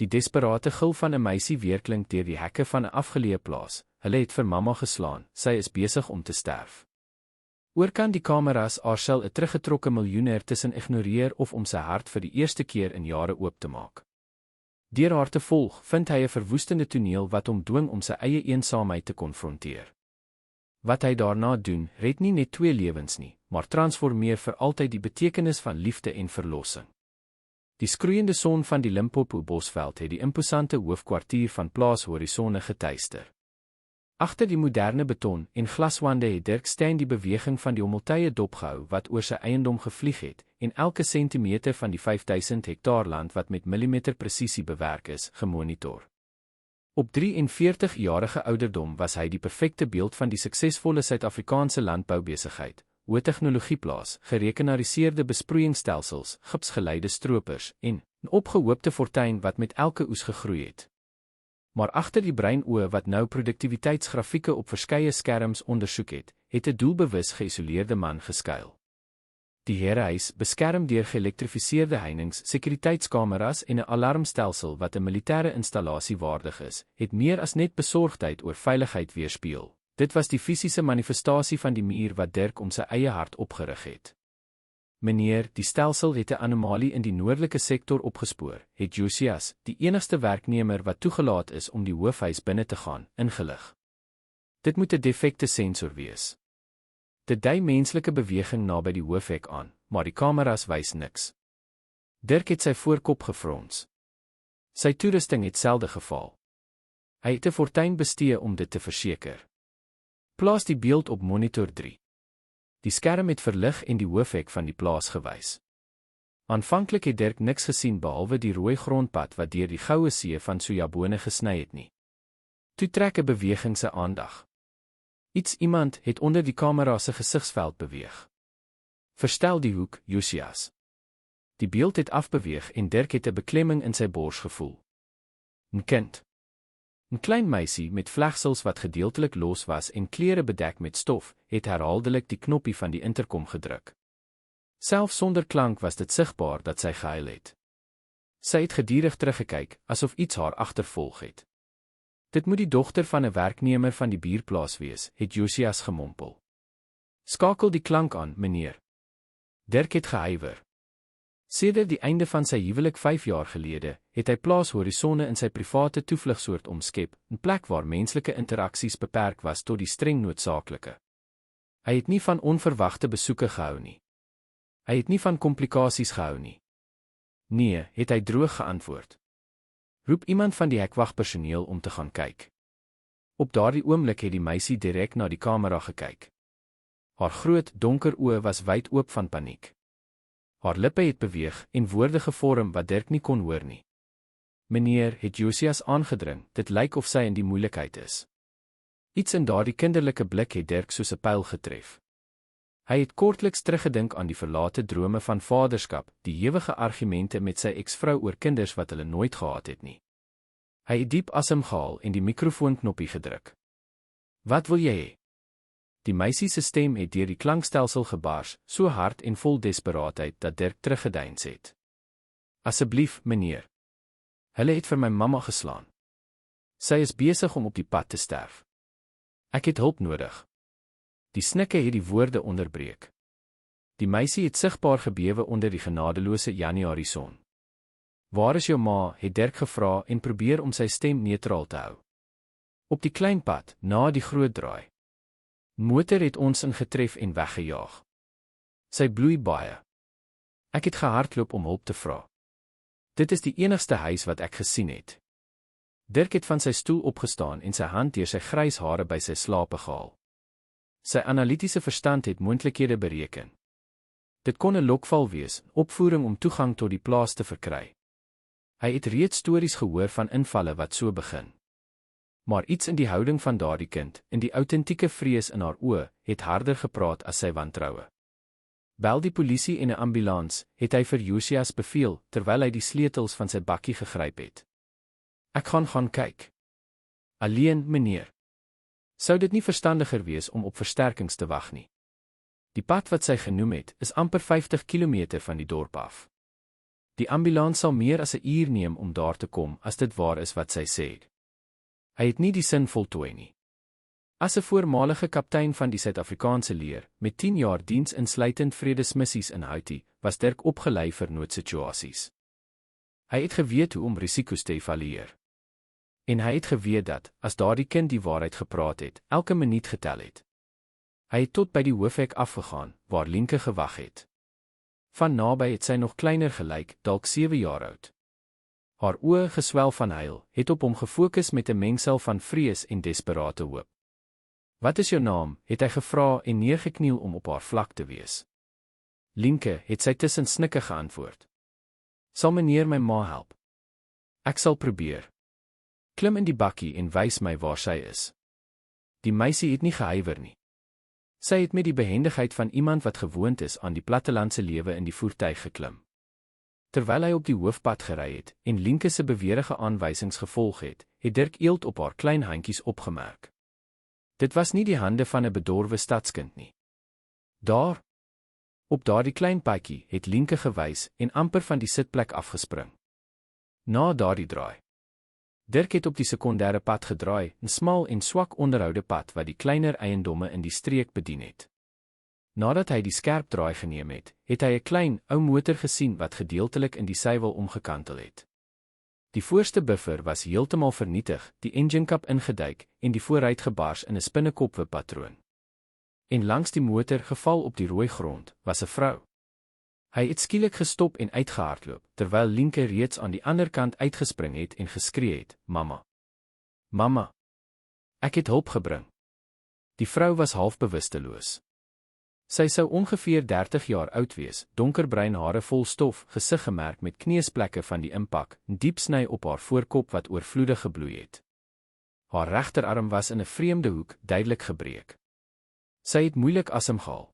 Die desperate gil van 'n meisie weerklink deur die hekke van 'n afgeleë plaas. Hulle het vir mamma geslaan, sy is besig om te sterf. Oorkant die kameras aarsel 'n teruggetrokke miljoenêr tussen ignoreer of om sy hart vir die eerste keer in jare oop te maak. Deur haar te volg, vind hy 'n verwoestende toneel wat hom dwing om sy eie eensaamheid te konfronteer. Wat hy daarna doen, red nie net 2 lewens nie, maar transformeer vir altyd die betekenis van liefde en verlossing. Die skroeiende son van die Limpopo bosveld het die imposante hoofkwartier van Plaas Horizonne getuister. Agter die moderne beton en glaswande het Dirk Steyn die beweging van die hommeltuie dopgehou wat oor sy eiendom gevlieg het, en elke sentimeter van die 5000 hektaar land wat met millimeter presisie bewerk is, gemonitor. Op 43-jarige ouderdom was hy die perfekte beeld van die suksesvolle Suid-Afrikaanse landboubesigheid, hoë tegnologieplaas, gerekenariseerde besproeiingsstelsels, gipsgeleide stroopers en 'n opgehoopte fortuin wat met elke oes gegroei het. Maar agter die breinoë wat nou produktiwiteitsgrafieke op verskeie skerms ondersoek het, het 'n doelbewus geïsoleerde man geskuil. Die herehuis, beskerm deur geelektrifiseerde heininge, sekuriteitskameras en 'n alarmstelsel wat 'n militêre installasie waardig is, het meer as net besorgdheid oor veiligheid weerspieël. Dit was die fisiese manifestasie van die muur wat Dirk om sy eie hart opgerig het. Meneer, die stelsel het 'n anomalie in die noordelike sektor opgespoor, het Josias, die enigste werknemer wat toegelaat is om die hoofhuis binne te gaan, ingelig. Dit moet 'n defekte sensor wees. Dit dui menslike beweging naby die hoofhek aan, maar die kameras wys niks. Dirk het sy voorkop gefrons. Sy toerusting het selde gefaal. Hy het 'n fortuin bestee om dit te verseker. Plaas die beeld op monitor 3. Die skerm het verlig en die hoofhek van die plaas gewys. Aanvanklik het Dirk niks gesien behalwe die rooi grondpad wat deur die goue see van sojabone gesny het nie. Toe trek 'n beweging sy aandag. Iemand het onder die kamera se gesigsveld beweeg. Verstel die hoek, Josias. Die beeld het afbeweeg en Dirk het 'n beklemming in sy bors gevoel. 'n Kind. 'n Klein meisie met vlegsels wat gedeeltelik los was en klere bedek met stof, het herhaaldelik die knoppie van die interkom gedruk. Selfs sonder klank was dit sigbaar dat sy gehuil het. Sy het gedurig teruggekyk, asof iets haar agtervolg het. Dit moet die dogter van 'n werknemer van die buurplaas wees, het Josias gemompel. Skakel die klank aan, meneer. Dirk het gehuiwer. Sedert die einde van sy huwelik 5 jaar gelede, het hy Plaas Horizonne in sy private toevlugsoort omskep, 'n plek waar menslike interaksies beperk was tot die streng noodsaaklike. Hy het nie van onverwagte besoeke gehou nie. Hy het nie van komplikasies gehou nie. Nee, het hy droog geantwoord. Roep iemand van die hekwagpersoneel om te gaan kyk. Op daardie oomblik het die meisie direk na die kamera gekyk. Haar groot, donker oë was wyd oop van paniek. Haar lippe het beweeg en woorde gevorm wat Dirk nie kon hoor nie. Meneer, het Josias aangedring, dit lyk of sy in die moeilikheid is. Iets in daardie kinderlike blik het Dirk soos 'n pyl getref. Hy het kortliks teruggedink aan die verlate drome van vaderskap, die ewige argumente met sy eksvrou oor kinders wat hulle nooit gehad het nie. Hy het diep asem gehaal en die mikrofoonknoppie gedruk. Wat wil jy hê? Die meisie se stem het deur die klankstelsel gebars, so hard en vol desperaatheid dat Dirk teruggedeins het. Asseblief, meneer. Hulle het vir my mamma geslaan. Sy is besig om op die pad te sterf. Ek het hulp nodig. Die snikke het die woorde onderbreek. Die meisie het sigbaar gebewe onder die genadeloose Januarie son. Waar is jou ma, het Dirk gevra en probeer om sy stem neutraal te hou. Op die klein pad, na die groot draai. Motor het ons ingetref en weggejaag. Sy bloei baie. Ek het gehardloop om hulp te vra. Dit is die enigste huis wat ek gesien het. Dirk het van sy stoel opgestaan en sy hand deur sy grys hare by sy slape gehaal. Sy analitiese verstand het moontlikhede bereken. Dit kon 'n lokval wees, opvoering om toegang tot die plaas te verkry. Hy het reeds stories gehoor van invalle wat so begin. Maar iets in die houding van daardie kind, in die autentieke vrees in haar oë, het harder gepraat as sy wantroue. Bel die polisie en 'n ambulans, het hy vir Josias beveel, terwyl hy die sleutels van sy bakkie gegryp het. Ek gaan kyk. Alleen, meneer. Sou dit nie verstandiger wees om op versterkings te wag nie? Die pad wat sy genoem het, is amper 50 kilometer van die dorp af. Die ambulans sal meer as 'n uur neem om daar te kom as dit waar is wat sy sê. Hy het nie die sin voltooi nie. As 'n voormalige kaptein van die Suid-Afrikaanse leer, met 10 jaar diens insluitend vredesmissies in Haiti, was Dirk opgelei vir noodsituasies. Hy het geweet hoe om risiko's te evalueer. En hy het geweet dat, as daardie kind die waarheid gepraat het, elke minuut getel het. Hy het tot by die hoofhek afgegaan, waar Lienke gewag het. Van naby het sy nog kleiner gelyk, dalk 7 jaar oud. Haar oë, geswel van huil, het op hom gefokus met 'n mengsel van vrees en desperate hoop. "Wat is jou naam?" het hy gevra en neergekniel om op haar vlak te wees. "Lienke," het sy tussen snikke geantwoord. "Sal meneer my ma help?" "Ek sal probeer." "Klim in die bakkie en wys my waar sy is." Die meisie het nie gehuiwer nie. Sy het met die behendigheid van iemand wat gewoond is aan die plattelandse lewe in die voertuig geklim. Terwyl hy op die hoofpad gery het en Lienke se beweerige aanwysings gevolg het, het Dirk eelt op haar klein handjies opgemerk. Dit was nie die hande van 'n bedorwe stadskind nie. Daar, op daardie klein padjie, het Lienke gewys en amper van die sitplek afgespring. Na daardie draai. Dirk het op die sekondêre pad gedraai, 'n smal en swak onderhoude pad wat die kleiner eiendomme in die streek bedien het. Nadat hy die skerp draai geneem het, het hy 'n klein, ou motor gesien wat gedeeltelik in die suiwel omgekantel het. Die voorste buffer was heeltemal vernietig, die enginekap ingeduik en die vooruit gebars in 'n spinnekopwe-patroon. En langs die motor, geval op die rooi grond, was 'n vrou. Hy het skielik gestop en uitgehardloop, terwyl Lienke reeds aan die ander kant uitgespring het en geskree het, "Mamma! Mamma! Ek het hulp gebring." Die vrou was half bewusteloos. Sy sou ongeveer 30 jaar oud wees, donkerbruin hare vol stof, gesig gemerk met kneusplekke van die impak, 'n diep sny op haar voorkop wat oorvloedig gebloei het. Haar regterarm was in 'n vreemde hoek, duidelik gebreek. Sy het moeilik asemgehaal.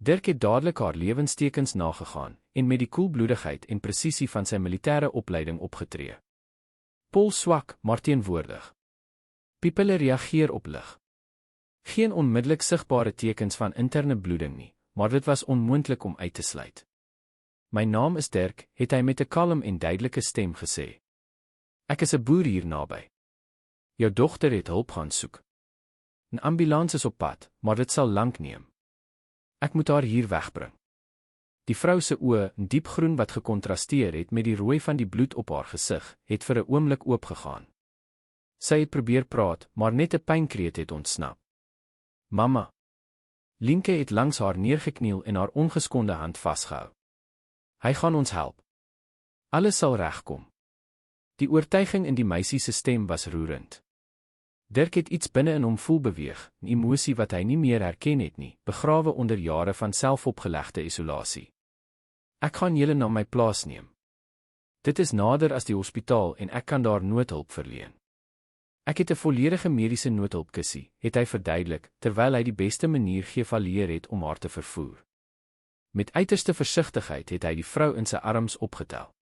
Dirk het dadelik haar lewenstekens nagegaan en met die koelbloedigheid en presisie van sy militêre opleiding opgetree. Pols swak, maar teenwoordig. Pupille reageer op lig. Geen onmiddellik sigbare tekens van interne bloeding nie, maar dit was onmoontlik om uit te sluit. "My naam is Dirk," het hy met 'n kalm en duidelike stem gesê. "Ek is 'n boer hier naby. Jou dogter het hulp gaan soek. 'n Ambulans is op pad, maar dit sal lank neem. Ek moet haar hier wegbring." Die vrou se oë, 'n diep groen wat gekontrasteer het met die rooi van die bloed op haar gesig, het vir 'n oomblik oopgegaan. Sy het probeer praat, maar net 'n pynkreet het ontsnap. "Mamma." Lienke het langs haar neergekniel en haar ongeskonde hand vasgehou. "Hy gaan ons help. Alles sal regkom." Die oortuiging in die meisie se stem was roerend. Dirk het iets binne in hom voel beweeg, 'n emosie wat hy nie meer herken het nie, begrawe onder jare van selfopgelegde isolasie. "Ek gaan julle na my plaas neem. Dit is nader as die hospitaal en ek kan daar noodhulp verleen. Ek het 'n volledige mediese noodhulpkussie," het hy verduidelik, terwyl hy die beste manier geëvalueer het om haar te vervoer. Met uiterste versigtigheid het hy die vrou in sy arms opgetel.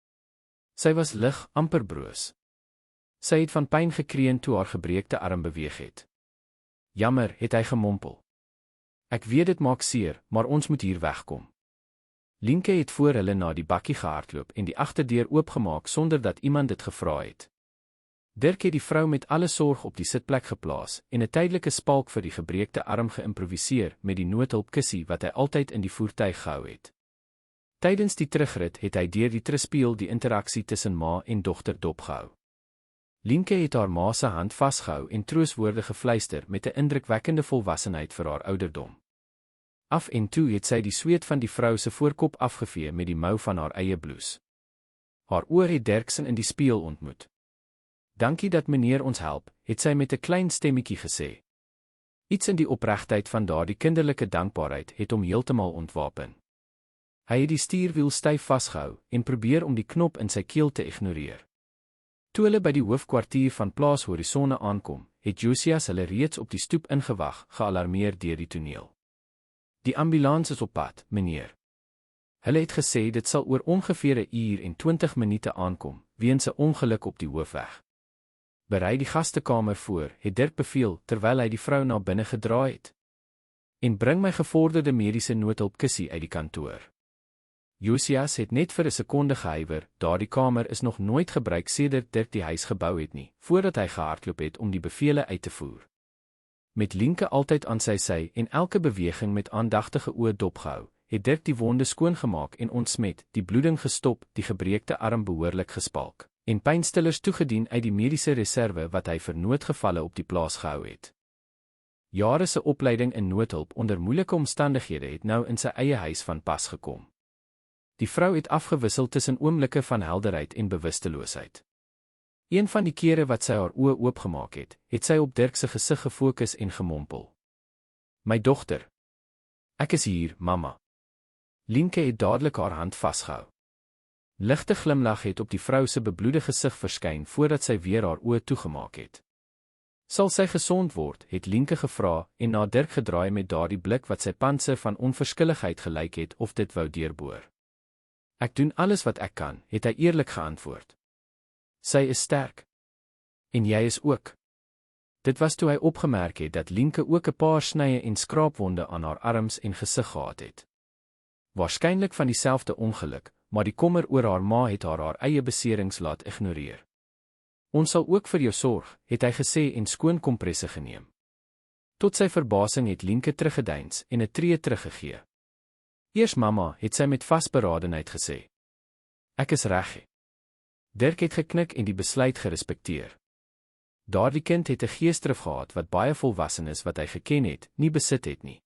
Sy was lig, amper broos. Sy het van pyn gekreun toe haar gebreekte arm beweeg het. "Jammer," het hy gemompel. "Ek weet dit maak seer, maar ons moet hier wegkom." Lienke het voor hulle na die bakkie gehardloop en die agterdeur oopgemaak sonder dat iemand dit gevra het. Dirk het die vrou met alle sorg op die sitplek geplaas en 'n tydelike spalk vir die gebreekte arm geïmproviseer met die noodhulpkussie wat hy altyd in die voertuig gehou het. Tydens die terugrit het hy deur die trispieël die interaksie tussen ma en dogter dopgehou. Lienke het haar ma se hand vasgehou en troostwoorde gefluister met 'n indrukwekkende volwassenheid vir haar ouderdom. Af en toe het sy die sweet van die vrou se voorkop afgevee met die mou van haar eie blouse. Haar oë het Dirk se in die spieël ontmoet. "Dankie dat meneer ons help," het sy met 'n klein stemmetjie gesê. Iets in die opregtheid van daardie kinderlike dankbaarheid het hom heeltemal ontwapen. Hy het die stuurwiel styf vasgehou en probeer om die knop in sy keel te ignoreer. Toe hulle by die hoofkwartier van Plaas Horizonne aankom, het Josias hulle reeds op die stoep ingewag, gealarmeer deur die toneel. "Die ambulans is op pad, meneer." Hulle het gesê dit sal oor ongeveer 'n uur en 20 minute aankom, weens 'n ongeluk op die hoofweg. "Berei die gastekamer voor," het Dirk beveel, terwyl hy die vrou na binne gedraai het. "En bring my gevorderde mediese noodhulpkussie uit die kantoor." Josias het net vir 'n sekonde gehuiwer, daardie kamer is nog nooit gebruik sedert Dirk die huis gebou het nie, voordat hy gehardloop het om die bevele uit te voer. Met Lienke altyd aan sy sy en elke beweging met aandagtige oë dopgehou, het Dirk die wonde skoongemaak en ontsmet, die bloeding gestop, die gebreekte arm behoorlik gespalk, en pynstillers toegedien uit die mediese reserve wat hy vir noodgevalle op die plaas gehou het. Jare se opleiding in noodhulp onder moeilike omstandighede het nou in sy eie huis van pas gekom. Die vrou het afgewissel tussen oomblikke van helderheid en bewusteloosheid. Een van die kere wat sy haar oë oopgemaak het, het sy op Dirk se gesig gefokus en gemompel. My dogter. Ek is hier, mamma. Lienke het dadelik haar hand vasgehou. Ligte glimlag het op die vrou se bebloede gesig verskyn voordat sy weer haar oë toegemaak het. Sal sy gesond word, het Lienke gevra en na Dirk gedraai met daardie blik wat sy panse van onverskilligheid gelyk het of dit wou deurboor. Ek doen alles wat ek kan, het hy eerlik geantwoord. Sy is sterk. En jy is ook. Dit was toe hy opgemerk het dat Lienke ook 'n paar snye en skraapwonde aan haar arms en gesig gehad het. Waarskynlik van dieselfde ongeluk, maar die kommer oor haar ma het haar eie beserings laat ignoreer. Ons sal ook vir jou sorg, het hy gesê en skoon kompresse geneem. Tot sy verbasing het Lienke teruggedeins en 'n tree teruggegee. Eers mamma, het sy met vasberadenheid gesê. Ek is reg. Dirk het geknik en die besluit gerespekteer. Daardie kind het 'n geesdrif gehad wat baie volwassenes wat hy geken het, nie besit het nie.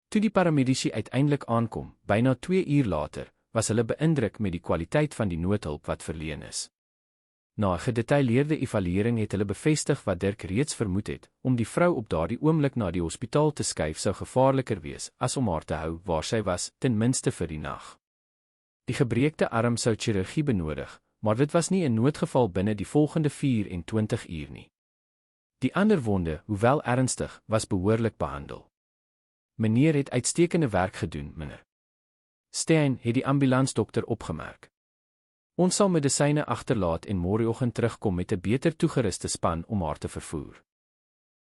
Toe die paramedici uiteindelik aankom, byna 2 uur later, was hulle beïndruk met die kwaliteit van die noodhulp wat verleen is. Na 'n gedetailleerde evaluering het hulle bevestig wat Dirk reeds vermoed het, om die vrou op daardie oomblik na die hospitaal te skuif sou gevaarliker wees as om haar te hou waar sy was, ten minste vir die nag. Die gebreekte arm sou chirurgie benodig, maar dit was nie 'n noodgeval binne die volgende 24 uur nie. Die ander wonde, hoewel ernstig, was behoorlik behandel. Meneer het uitstekende werk gedoen, meneer Steyn, het die ambulansdokter opgemerk. Ons sal medisyne agterlaat en môreoggend terugkom met 'n beter toegeruste span om haar te vervoer.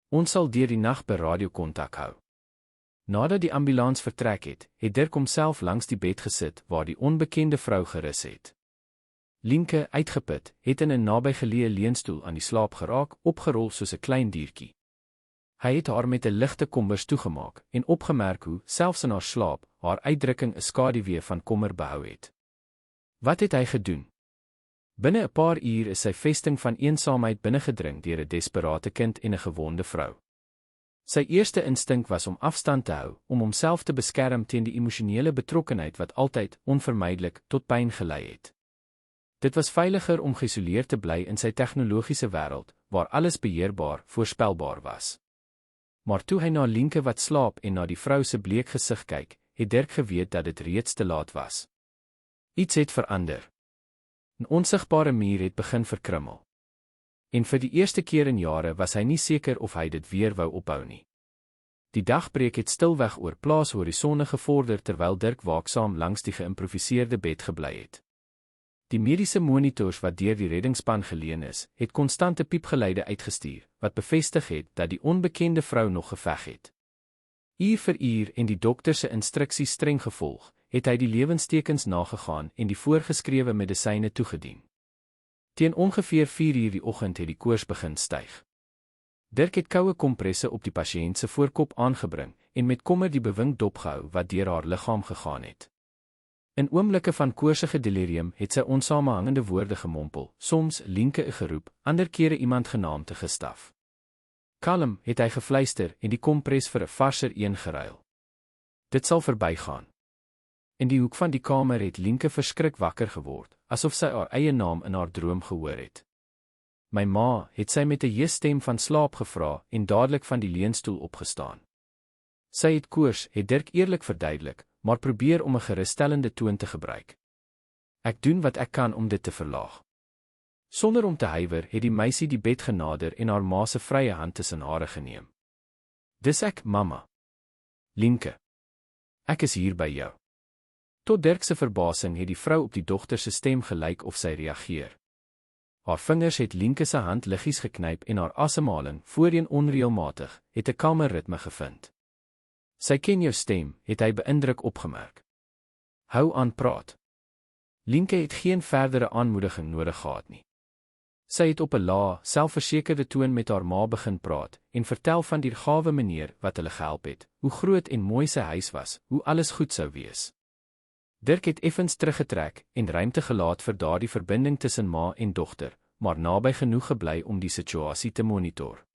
Ons sal deur die nag by radio kontak hou. Nadat die ambulans vertrek het, het Dirk homself langs die bed gesit waar die onbekende vrou gerus het. Lienke, uitgeput, het in 'n nabygeleë leunstoel aan die slaap geraak, opgerol soos 'n klein diertjie. Hy het haar met 'n ligte kombers toegemaak en opgemerk hoe, selfs in haar slaap, haar uitdrukking 'n skaduwee van kommer behou het. Wat het hy gedoen? Binne 'n paar uur is sy vesting van eensaamheid binnengedring deur 'n desperate kind en 'n gewonde vrou. Sy eerste instink was om afstand te hou, om homself te beskerm teen die emosionele betrokkenheid wat altyd, onvermydelik, tot pyn gelei het. Dit was veiliger om geïsoleerd te bly in sy tegnologiese wêreld, waar alles beheerbaar, voorspelbaar was. Maar toe hy na Lienke wat slaap en na die vrou se bleek gesig kyk, het Dirk geweet dat dit reeds te laat was. Iets het verander. 'n Onsigbare muur het begin verkrummel. En vir die eerste keer in jare was hy nie seker of hy dit weer wou ophou nie. Die dagbreek het stilweg oor plaashorisonne gevorder terwyl Dirk waaksaam langs die geïmproviseerde bed gebly het. Die mediese monitors wat deur die reddingsspan geleen is, het konstante piepgeluide uitgestuur, wat bevestig het dat die onbekende vrou nog geveg het. Uur vir uur en die dokter se instruksies streng gevolg, het hy die lewenstekens nagegaan en die voorgeskrewe medisyne toegedien. Teen ongeveer 4 uur die oggend het die koors begin styg. Dirk het koue kompresse op die pasiënt se voorkop aangebring en met kommer die bewing dopgehou wat deur haar liggaam gegaan het. In oomblikke van koorsige delirium het sy onsamehangende woorde gemompel, soms Lienke geroep, ander kere iemand genaamd te gestaf. Kalm, het hy gefluister en die kompres vir 'n varser een geruil. Dit sal verbygaan. In die hoek van die kamer het Lienke verskrik wakker geword, asof sy haar eie naam in haar droom gehoor het. My ma, het sy met 'n hees stem van slaap gevra en dadelik van die leunstoel opgestaan. Sy het koors, het Dirk eerlik verduidelik, maar probeer om 'n gerusstellende toon te gebruik. Ek doen wat ek kan om dit te verlaag. Sonder om te huiwer, het die meisie die bed genader en haar ma se vrye hand tussen hare geneem. Dis ek, mamma. Lienke. Ek is hier by jou. Tot Dirk se verbasing het die vrou op die dogter se stem gelyk of sy reageer. Haar vingers het Lienke se hand liggies geknyp en haar asemhaling, voorheen onreëlmatig, het 'n kalmer ritme gevind. Sy ken jou stem, het hy beïndruk opgemerk. Hou aan praat. Lienke het geen verdere aanmoediging nodig gehad nie. Sy het op 'n lae, selfversekerde toon met haar ma begin praat en vertel van die gawe meneer wat hulle gehelp het, hoe groot en mooi sy huis was, hoe alles goed sou wees. Dirk het effens teruggetrek en ruimte gelaat vir daardie verbinding tussen ma en dogter, maar naby genoeg gebly om die situasie te monitor.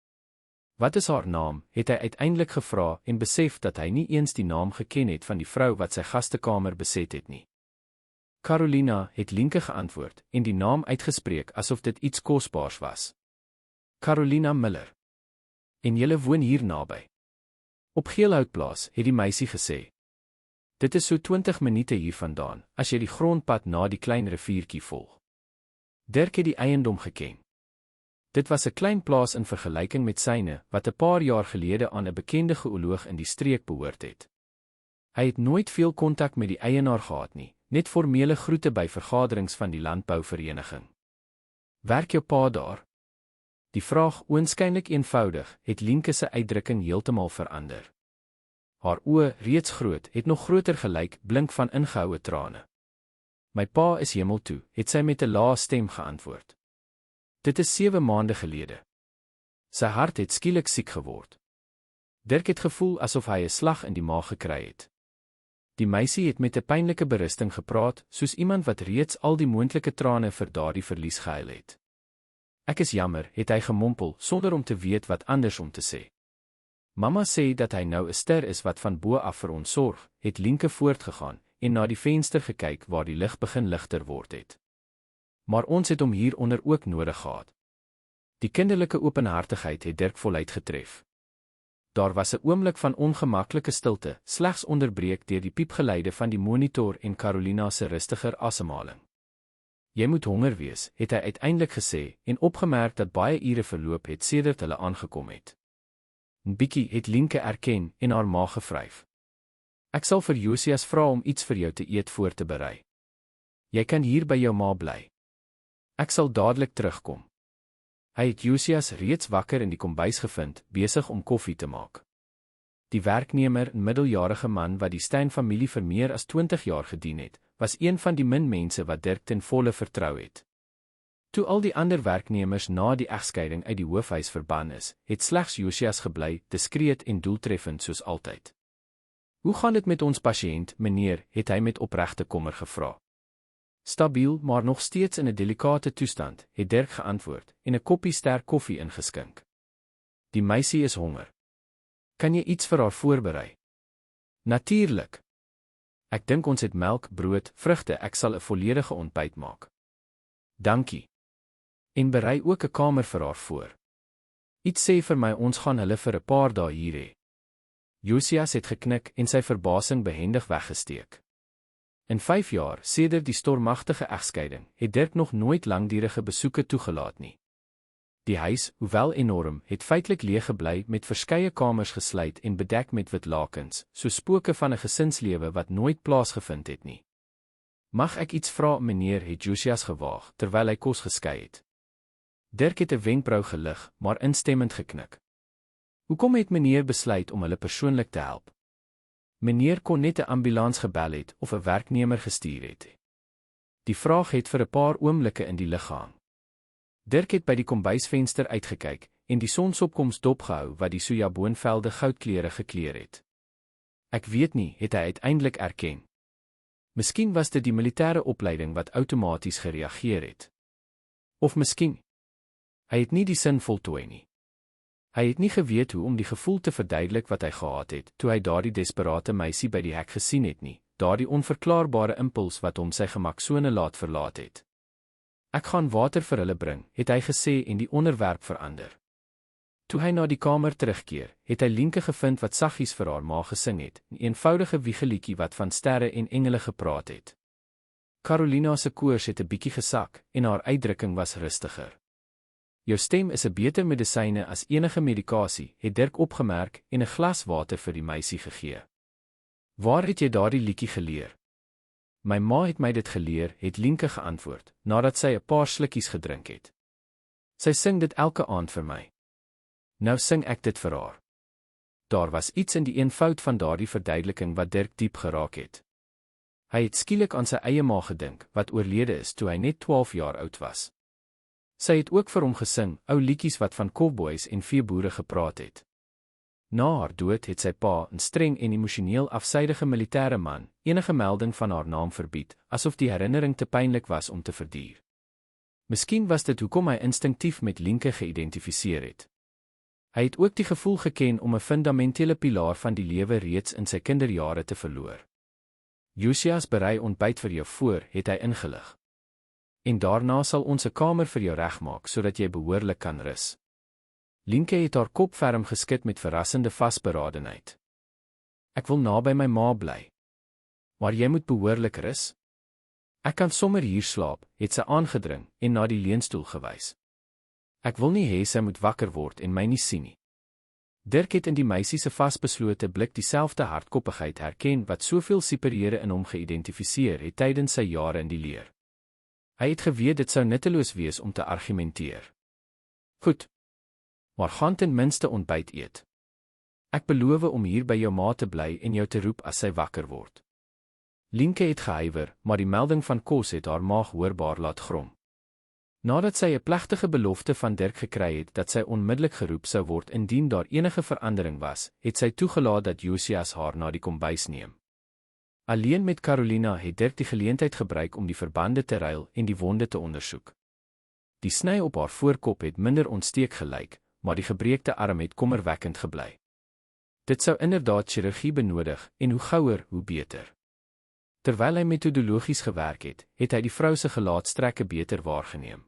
Wat is haar naam, het hy uiteindelik gevra en besef dat hy nie eens die naam geken het van die vrou wat sy gastekamer beset het nie. Carolina, het Lienke geantwoord en die naam uitgespreek asof dit iets kosbaars was. Carolina Miller. En julle woon hier naby. Op Geelhoutplaas, het die meisie gesê. Dit is so 20 minute hiervandaan, as jy die grondpad na die klein riviertjie volg. Dirk het die eiendom geken. Dit was 'n klein plaas in vergelyking met syne, wat 'n paar jaar gelede aan 'n bekende geoloog in die streek behoort het. Hy het nooit veel kontak met die eienaar gehad nie, net formele groete by vergaderings van die landbouvereniging. Werk jou pa daar? Die vraag, oënskynlik eenvoudig, het Lienke se uitdrukking heeltemal verander. Haar oë, reeds groot, het nog groter gelyk, blink van ingehoue trane. My pa is hemel toe, het sy met 'n lae stem geantwoord. Dit is 7 maande gelede. Sy hart het skielik siek geword. Dirk het gevoel asof hy 'n slag in die maag gekry het. Die meisie het met 'n pynlike berusting gepraat, soos iemand wat reeds al die moontlike trane vir daardie verlies gehuil het. Ek is jammer, het hy gemompel, sonder om te weet wat anders om te sê. Mamma sê dat hy nou 'n ster is wat van bo af vir ons sorg, het Lienke voortgegaan en na die venster gekyk waar die lig begin ligter word het. Maar ons het hom hieronder ook nodig gehad. Die kinderlike openhartigheid het Dirk voluit getref. Daar was 'n oomblik van ongemaklike stilte, slegs onderbreek deur die piepgeluide van die monitor en Carolina se rustiger asemhaling. Jy moet honger wees, het hy uiteindelik gesê en opgemerk dat baie ure verloop het sedert hulle aangekom het. 'n Bietjie, het Lienke erken en haar maag gevryf. Ek sal vir Josias vra om iets vir jou te eet voor te berei. Jy kan hier by jou ma bly. Ek sal dadelik terugkom. Hy het Josias reeds wakker in die kombuis gevind, besig om koffie te maak. Die werknemer, 'n middeljarige man wat die Steyn-familie vir meer as 20 jaar gedien het, was een van die min mense wat Dirk ten volle vertrou het. Toe al die ander werknemers na die egskeiding uit die hoofhuis verban is, het slegs Josias gebly, diskreet en doeltreffend soos altyd. Hoe gaan dit met ons pasiënt, meneer, het hy met opregte kommer gevra. Stabiel, maar nog steeds in 'n delikate toestand, het Dirk geantwoord en 'n koppie sterk koffie ingeskink. Die meisie is honger. Kan jy iets vir haar voorberei? Natuurlik. Ek dink ons het melk, brood, vrugte, ek sal 'n volledige ontbyt maak. Dankie. En berei ook 'n kamer vir haar voor. Iets sê vir my ons gaan hulle vir 'n paar dae hier hê. Josias het geknik en sy verbasing behendig weggesteek. In 5 jaar, sedert die stormagtige egskeiding, het Dirk nog nooit langdurige besoeke toegelaat nie. Die huis, hoewel enorm, het feitelik leeg gebly met verskeie kamers gesluit en bedek met wit lakens, so spooke van 'n gesinslewe wat nooit plaasgevind het nie. Mag ek iets vra, meneer, het Josias gewaag, terwyl hy kos geskei het. Dirk het 'n wenkbrau gelig, maar instemmend geknik. Hoekom het meneer besluit om hulle persoonlik te help? Meneer kon net 'n ambulans gebel het of 'n werknemer gestuur het. Die vraag het vir 'n paar oomblikke in die lug gehang. Dirk het by die kombuisvenster uitgekyk en die sonsopkoms dopgehou wat die sojaboonvelde goudkleure gekleur het. Ek weet nie, het hy uiteindelik erken. Miskien was dit die militêre opleiding wat outomaties gereageer het. Of miskien. Hy het nie die sin voltooi nie. Hy het nie geweet hoe om die gevoel te verduidelik wat hy gehad het, toe hy daardie desperate meisie by die hek gesien het nie, daardie onverklaarbare impuls wat hom sy gemaksone laat verlaat het. Ek gaan water vir hulle bring, het hy gesê en die onderwerp verander. Toe hy na die kamer terugkeer, het hy Lienke gevind wat saggies vir haar ma gesing het, 'n eenvoudige wiegeliedjie wat van sterre en engele gepraat het. Carolina se koors het 'n bietjie gesak en haar uitdrukking was rustiger. Jou stem is 'n beter medisyne as enige medikasie, het Dirk opgemerk en 'n glas water vir die meisie gegee. Waar het jy daardie liedjie geleer? My ma het my dit geleer, het Lienke geantwoord, nadat sy 'n paar slukkies gedrink het. Sy sing dit elke aand vir my. Nou sing ek dit vir haar. Daar was iets in die eenvoud van daardie verduideliking wat Dirk diep geraak het. Hy het skielik aan sy eie ma gedink, wat oorlede is toe hy net 12 jaar oud was. Sy het ook vir hom gesing, ou liedjies wat van cowboys en veeboere gepraat het. Na haar dood het sy pa, 'n streng en emosioneel afsydige militêre man, enige melding van haar naam verbied, asof die herinnering te pynlik was om te verduur. Miskien was dit hoekom hy instinktief met Lienke geïdentifiseer het. Hy het ook die gevoel geken om 'n fundamentele pilaar van die lewe reeds in sy kinderjare te verloor. Josias berei ontbyt vir jou voor, het hy ingelig. En daarna sal ons 'n kamer vir jou regmaak sodat jy behoorlik kan rus. Lienke het haar kop ferm geskit met verrassende vasberadenheid. Ek wil naby my ma bly. Maar jy moet behoorlik rus. Ek kan sommer hier slaap, het sy aangedring en na die leunstoel gewys. Ek wil nie hê sy moet wakker word en my nie sien nie. Dirk het in die meisie se vasbeslote blik dieselfde hardkoppigheid herken wat soveel superiore in hom geïdentifiseer het tydens sy jare in die leer. Hy het geweet dit sou nutteloos wees om te argumenteer. Goed. Maar gaan ten minste ontbyt eet. Ek beloof om hier by jou ma te bly en jou te roep as sy wakker word. Lienke het gehuiwer, maar die melding van kos het haar maag hoorbaar laat grom. Nadat sy 'n plegtige belofte van Dirk gekry het dat sy onmiddellik geroep sou word indien daar enige verandering was, het sy toegelaat dat Josias haar na die kombuis neem. Alleen met Carolina het Dirk die geleentheid gebruik om die verbande te ruil en die wonde te ondersoek. Die sny op haar voorkop het minder ontsteek gelyk, maar die gebreekte arm het kommerwekkend gebly. Dit sou inderdaad chirurgie benodig, en hoe gouer, hoe beter. Terwyl hy metodologies gewerk het, het hy die vrou se gelaatstrekke beter waargeneem.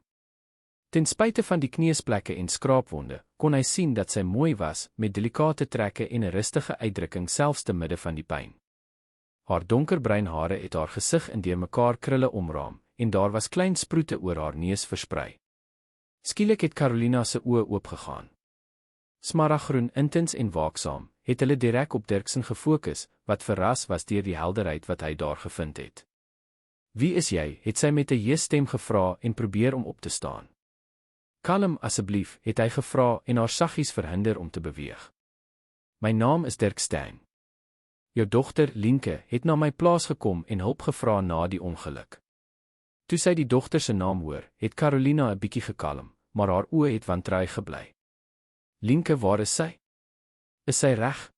Ten spyte van die kneusplekke en skraapwonde, kon hy sien dat sy mooi was, met delikate trekke en 'n rustige uitdrukking selfs te midde van die pyn. Haar donkerbruin hare het haar gesig in deurmekaar krulle omraam, en daar was klein sproete oor haar neus versprei. Skielik het Carolina se oë oopgegaan. Smaraggroen, intens en waaksaam, het hulle direk op Dirksen gefokus, wat verras was deur die helderheid wat hy daar gevind het. Wie is jy, het sy met 'n jeesstem gevra en probeer om op te staan. Kalm asseblief, het hy gevra en haar saggies verhinder om te beweeg. My naam is Dirk Stein. Jou dogter, Lienke, het na my plaas gekom en hulp gevra na die ongeluk. Toe sy die dogter se naam hoor, het Carolina 'n bietjie gekalm, maar haar oë het wantrouig gebly. Lienke, waar is sy? Is sy reg?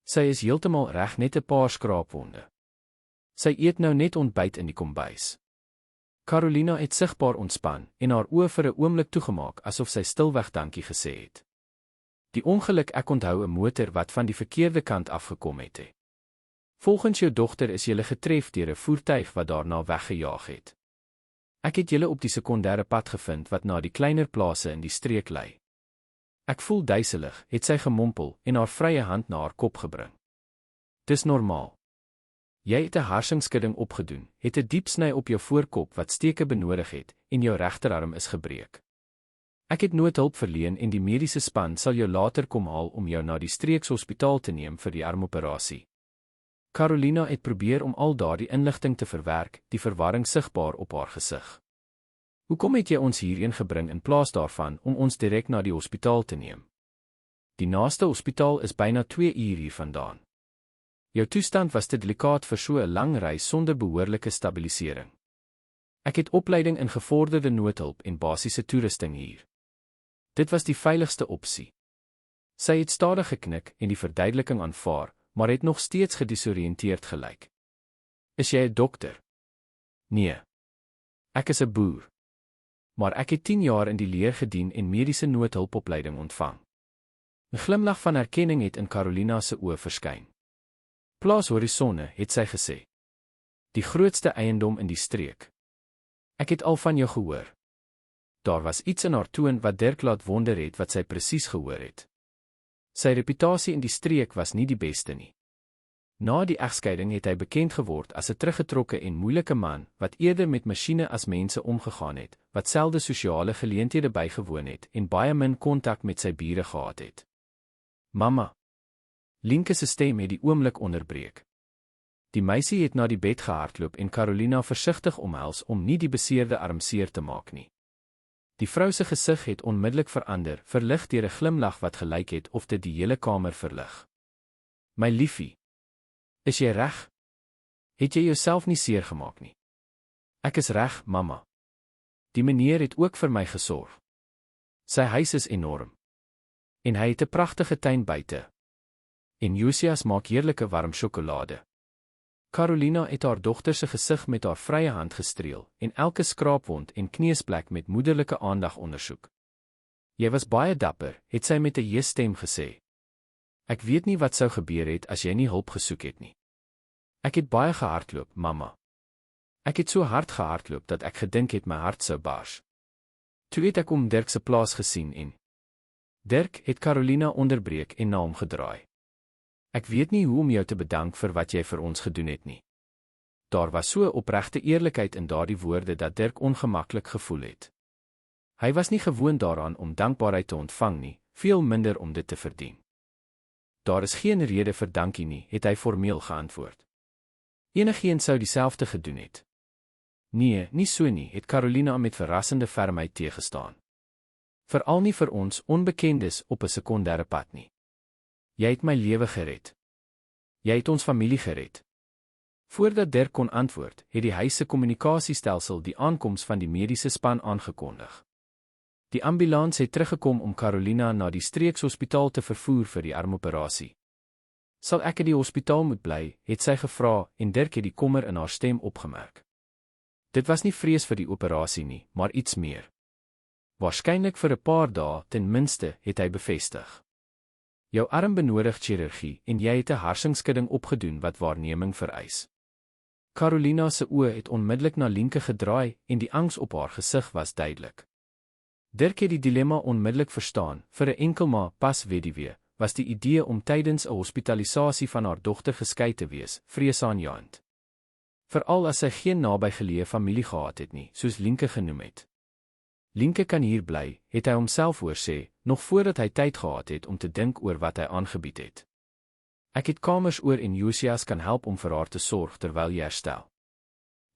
Sy is heeltemal reg, net 'n paar skraapwonde. Sy eet nou net ontbyt in die kombuis. Carolina het sigbaar ontspan en haar oë vir 'n oomblik toegemaak asof sy stilweg dankie gesê het. Die ongeluk, ek onthou 'n motor wat van die verkeerde kant afgekom het. Volgens jou dogter is julle getref deur 'n voertuig wat daarna weggejaag het. Ek het julle op die sekondêre pad gevind wat na die kleiner plase in die streek lei. Ek voel duiselig, het sy gemompel en haar vrye hand na haar kop gebring. Dis normaal. Jy het 'n harsingskudding opgedoen, het 'n diep sny op jou voorkop wat steke benodig het, en jou regterarm is gebreek. Ek het noodhulp verleen en die mediese span sal jou later kom haal om jou na die streekshospitaal te neem vir die armoperasie. Carolina het probeer om al daardie inligting te verwerk, die verwarring sigbaar op haar gesig. Hoekom het jy ons hierheen gebring in plaas daarvan om ons direk na die hospitaal te neem? Die naaste hospitaal is byna 2 uur hiervandaan. Jou toestand was te delikaat vir so 'n lang reis sonder behoorlike stabilisering. Ek het opleiding in gevorderde noodhulp en basiese toerusting hier. Dit was die veiligste opsie. Sy het stadig geknik en die verduideliking aanvaar, maar het nog steeds gedesoriënteerd gelyk. Is jy 'n dokter? Nee. Ek is 'n boer. Maar ek het 10 jaar in die leer gedien en mediese noodhulpopleiding ontvang. 'n Glimlag van erkenning het in Carolina se oë verskyn. Plaas Horisonne, het sy gesê. Die grootste eiendom in die streek. Ek het al van jou gehoor. Daar was iets in haar toon wat Dirk laat wonder het wat sy presies gehoor het. Sy reputasie in die streek was nie die beste nie. Na die egskeiding het hy bekend geword as 'n teruggetrokke en moeilike man wat eerder met masjiene as mense omgegaan het, wat selde sosiale geleenthede bygewoon het en baie min kontak met sy bure gehad het. Mamma. Lienke se stem het die oomblik onderbreek. Die meisie het na die bed gehardloop en Carolina versigtig omhels om nie die beseerde arm seer te maak nie. Die vrou se gesig het onmiddellik verander, verlig deur 'n glimlag wat gelyk het of dit die hele kamer verlig. My liefie. Is jy reg? Het jy jouself nie seer gemaak nie? Ek is reg, mamma. Die meneer het ook vir my gesorg. Sy huis is enorm. En hy het 'n pragtige tuin buite. En Josias maak heerlike warm sjokolade. Carolina het haar dogter se gesig met haar vrye hand gestreel en elke skraapwond en kneusplek met moederlike aandag ondersoek. Jy was baie dapper, het sy met 'n hees stem gesê. Ek weet nie wat sou gebeur het as jy nie hulp gesoek het nie. Ek het baie gehardloop, mamma. Ek het so hard gehardloop dat ek gedink het my hart sou bars. Toe het ek Dirk se plaas gesien en Dirk het Carolina onderbreek en na hom gedraai. Ek weet nie hoe om jou te bedank vir wat jy vir ons gedoen het nie. Daar was so opregte eerlikheid in daardie woorde dat Dirk ongemaklik gevoel het. Hy was nie gewoond daaraan om dankbaarheid te ontvang nie, veel minder om dit te verdien. Daar is geen rede vir dankie nie, het hy formeel geantwoord. Enigeen sou dieselfde gedoen het. Nee, nie so nie, het Carolina met verrassende fermheid teëgestaan. Veral nie vir ons onbekendes op 'n sekondêre pad nie. Jy het my lewe gered. Jy het ons familie gered. Voordat Dirk kon antwoord, het die huis se kommunikasiestelsel die aankoms van die mediese span aangekondig. Die ambulans het teruggekom om Carolina na die streekshospitaal te vervoer vir die armoperasie. Sal ek in die hospitaal moet bly, het sy gevra en Dirk het die kommer in haar stem opgemerk. Dit was nie vrees vir die operasie nie, maar iets meer. Waarskynlik vir 'n paar dae, ten minste, het hy bevestig. Jou arm benodig chirurgie en jy het 'n harsingsskudding opgedoen wat waarneming vereis. Carolina se oë het onmiddellik na Lienke gedraai en die angs op haar gesig was duidelik. Dirk het die dilemma onmiddellik verstaan. Vir 'n enkel ma, pas weduwee, was die idee om tydens 'n hospitalisasie van haar dogter geskei te wees vreesaanjaend. Veral as sy geen nabygeleë familie gehad het nie, soos Lienke genoem het. Lienke kan hier bly, het hy homself hoor sê, nog voordat hy tyd gehad het om te dink oor wat hy aangebied het. Ek het kamers oor en Josias kan help om vir haar te sorg terwyl jy herstel.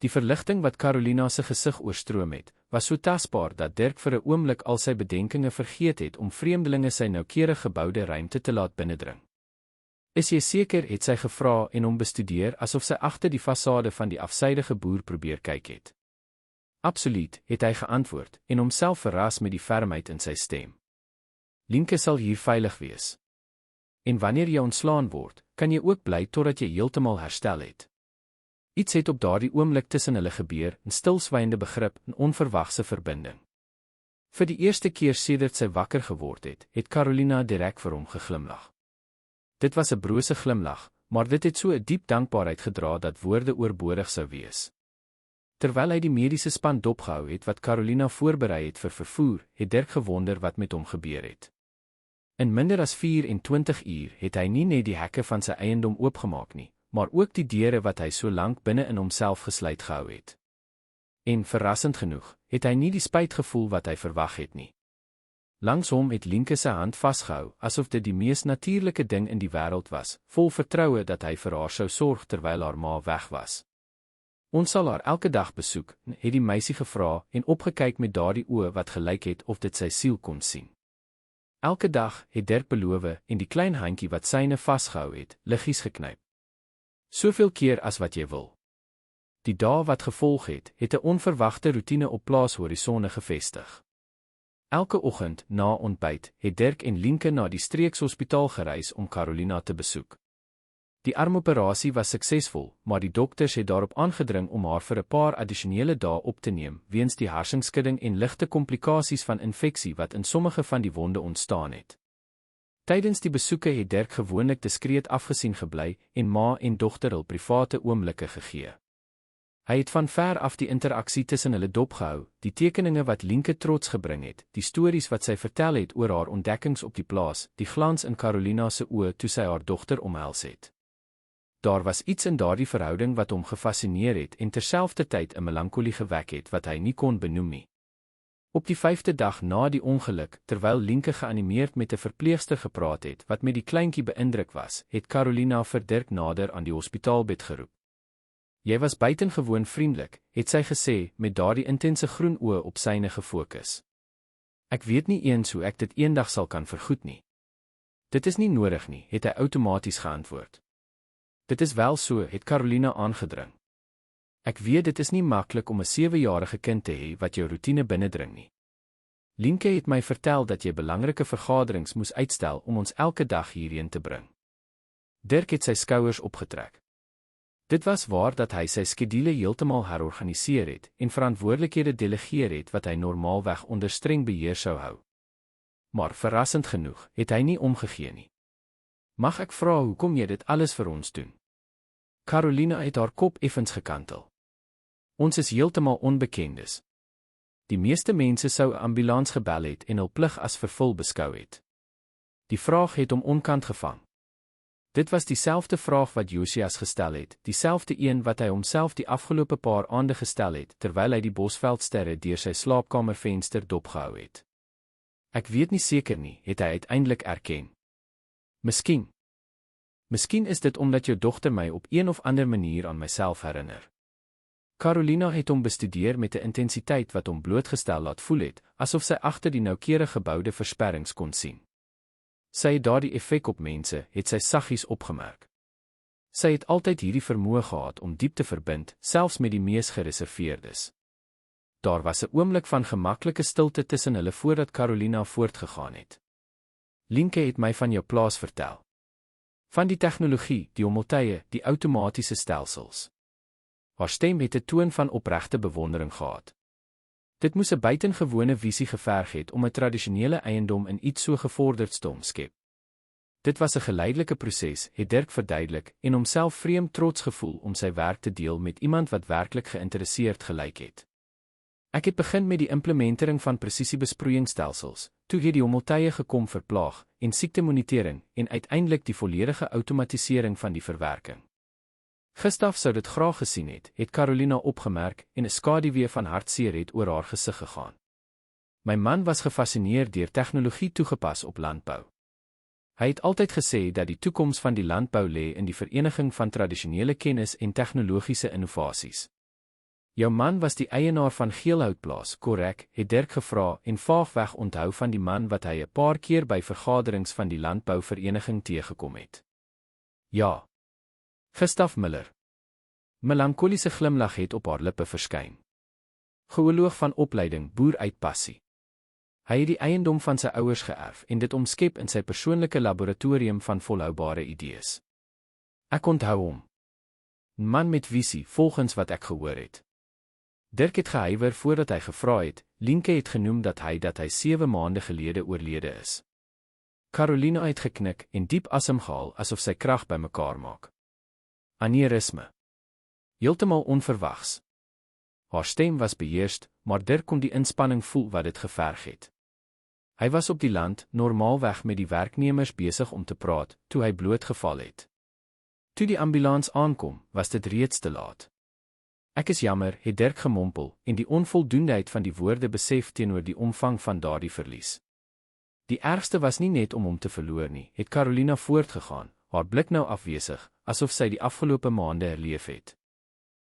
Die verligting wat Carolina se gesig oorstroom het, was so tasbaar dat Dirk vir 'n oomblik al sy bedenkinge vergeet het om vreemdelinge sy noukeurig geboude ruimte te laat binnendring. Is jy seker, het sy gevra en hom bestudeer asof sy agter die fasade van die afsydige boer probeer kyk het. Absoluut, het hy geantwoord en homself verras met die fermheid in sy stem. Lienke sal hier veilig wees. En wanneer jy ontslaan word, kan jy ook bly totdat jy heeltemal herstel het. Iets het op daardie oomblik tussen hulle gebeur, 'n stilswygende begrip, 'n onverwagse verbinding. Vir die eerste keer sedert sy wakker geword het, het Carolina direk vir hom geglimlag. Dit was 'n brose glimlag, maar dit het so 'n diep dankbaarheid gedra dat woorde oorbodig sou wees. Terwyl hy die mediese span dopgehou het wat Carolina voorberei het vir vervoer, het Dirk gewonder wat met hom gebeur het. In minder as 24 uur het hy nie net die hekke van sy eiendom oopgemaak nie, maar ook die deure wat hy so lank binne in homself gesluit gehou het. En verrassend genoeg, het hy nie die spyt gevoel wat hy verwag het nie. Langs hom het Lienke sy hand vasgehou, asof dit die mees natuurlike ding in die wêreld was, vol vertroue dat hy vir haar sou sorg terwyl haar ma weg was. Ons sal haar elke dag besoek, het die meisie gevra en opgekyk met daardie oë wat gelyk het of dit sy siel kon sien. Elke dag, het Dirk beloof en die klein handjie wat syne vasgehou het, liggies geknyp. Soveel keer as wat jy wil. Die dae wat gevolg het, het 'n onverwagte roetine op plaashorisonne gevestig. Elke oggend, na ontbyt, het Dirk en Lienke na die streekshospitaal gereis om Carolina te besoek. Die armoperasie was suksesvol, maar die dokters het daarop aangedring om haar vir 'n paar addisionele dae op te neem, weens die harsingsskudding en ligte komplikasies van infeksie wat in sommige van die wonde ontstaan het. Tydens die besoeke het Dirk gewoonlik diskreet afgesien gebly en ma en dogter hul private oomblikke gegee. Hy het van ver af die interaksie tussen hulle dopgehou, die tekeninge wat Lienke trots gebring het, die stories wat sy vertel het oor haar ontdekkings op die plaas, die glans in Carolina se oë toe sy haar dogter omhels het. Daar was iets in daardie verhouding wat hom gefassineer het en terselfdertyd 'n melankolie gewek het wat hy nie kon benoem nie. Op die 5de dag na die ongeluk, terwyl Lienke geanimeerd met 'n verpleegster gepraat het wat met die kleintjie beïndruk was, het Carolina vir Dirk nader aan die hospitaalbed geroep. Jy was buitengewoon vriendelik, het sy gesê met daardie intense groen oë op syne gefokus. Ek weet nie eens hoe ek dit eendag sal kan vergoed nie. Dit is nie nodig nie, het hy outomaties geantwoord. Dit is wel so, het Carolina aangedring. Ek weet dit is nie maklik om 'n 7-jarige kind te hê wat jou roetine binnendring nie. Lienke het my vertel dat jy belangrike vergaderings moes uitstel om ons elke dag hierheen te bring. Dirk het sy skouers opgetrek. Dit was waar dat hy sy skedule heeltemal herorganiseer het en verantwoordelikhede delegeer het wat hy normaalweg onder streng beheer sou hou. Maar verrassend genoeg het hy nie omgegee nie. Mag ek vra hoekom jy dit alles vir ons doen? Carolina het haar kop effens gekantel. Ons is heeltemal onbekendes. Die meeste mense sou 'n ambulans gebel het en hul plig as vervul beskou het. Die vraag het hom onkant gevang. Dit was dieselfde vraag wat Josias gestel het, dieselfde een wat hy homself die afgelope paar aande gestel het, terwyl hy die Bosveldsterre deur sy slaapkamervenster dopgehou het. Ek weet nie seker nie, het hy uiteindelik erken. Miskien is dit omdat jou dogter my op een of ander manier aan myself herinner. Carolina het hom bestudeer met 'n intensiteit wat hom blootgestel laat voel het, asof sy agter die noukeurig geboude versperrings kon sien. Sy het daardie effek op mense, het sy saggies opgemerk. Sy het altyd hierdie vermoë gehad om diep te verbind, selfs met die mees gereserveerdes. Daar was 'n oomblik van gemaklike stilte tussen hulle voordat Carolina voortgegaan het. Lienke het my van jou plaas vertel. Van die tegnologie, die hommeltuie, die outomatiese stelsels. Haar stem het 'n toon van opregte bewondering gehad. Dit moes 'n buitengewone visie geverg het om 'n tradisionele eiendom in iets so gevorderd te omskep. Dit was 'n geleidelike proses, het Dirk verduidelik, en homself vreemd trots gevoel om sy werk te deel met iemand wat werklik geïnteresseerd gelyk het. Ek het begin met die implementering van presisiebesproeiingsstelsels, toe het die hommeltuie gekom vir plaag en siektemonitering en uiteindelik die volledige outomatisering van die verwerking. Gustav sou dit graag gesien het Carolina opgemerk en 'n skaduwee van hartseer het oor haar gesig gegaan. My man was gefassineer deur tegnologie toegepas op landbou. Hy het altyd gesê dat die toekoms van die landbou lê in die vereniging van tradisionele kennis en tegnologiese innovasies. Jou man was die eienaar van Geelhoutplaas, korrek, het Dirk gevra en vaagweg onthou van die man wat hy 'n paar keer by vergaderings van die landbouvereniging teëgekom het. Ja. Gustav Miller. Melankoliese glimlag het op haar lippe verskyn. Geoloog van opleiding, boer uit passie. Hy het die eiendom van sy ouers geërf en dit omskep in sy persoonlike laboratorium van volhoubare idees. Ek onthou hom. 'n Man met visie, volgens wat ek gehoor het. Dirk het gehuiwer voordat hy gevra het. Lienke het genoem dat hy 7 maande gelede oorlede is. Carolina het geknik en diep asem gehaal asof sy krag bymekaar maak. Aneurisme. Heeltemal onverwags. Haar stem was beheerst, maar Dirk kon die inspanning voel wat dit geverg het. Hy was op die land, normaalweg met die werknemers besig om te praat, toe hy blootgeval het. Toe die ambulans aankom, was dit reeds te laat. Ek is jammer, het Dirk gemompel, en die onvoldoenheid van die woorde besef teenoor die omvang van daardie verlies. Die ergste was nie net om hom te verloor nie, het Carolina voortgegaan, haar blik nou afwesig, asof sy die afgelope maande herleef het.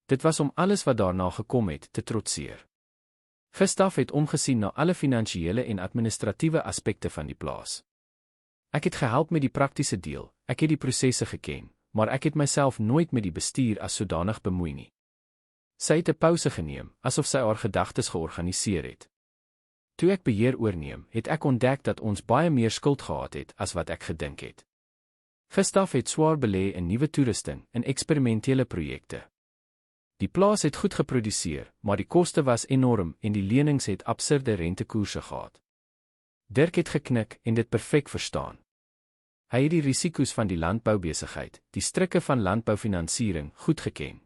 Dit was om alles wat daarna gekom het, te trotseer. Gustav het omgesien na alle finansiële en administratiewe aspekte van die plaas. Ek het gehelp met die praktiese deel, ek het die prosesse geken, maar ek het myself nooit met die bestuur as sodanig bemoei nie. Sy het 'n pouse geneem, asof sy haar gedagtes georganiseer het. Toe ek beheer oorneem, het ek ontdek dat ons baie meer skuld gehad het as wat ek gedink het. Gustav het swaar belê in nuwe toerusting en eksperimentele projekte. Die plaas het goed geproduseer, maar die koste was enorm en die lenings het absurde rentekoerse gehad. Dirk het geknik en dit perfek verstaan. Hy het die risiko's van die landboubesigheid, die strikke van landboufinansiering, goed geken.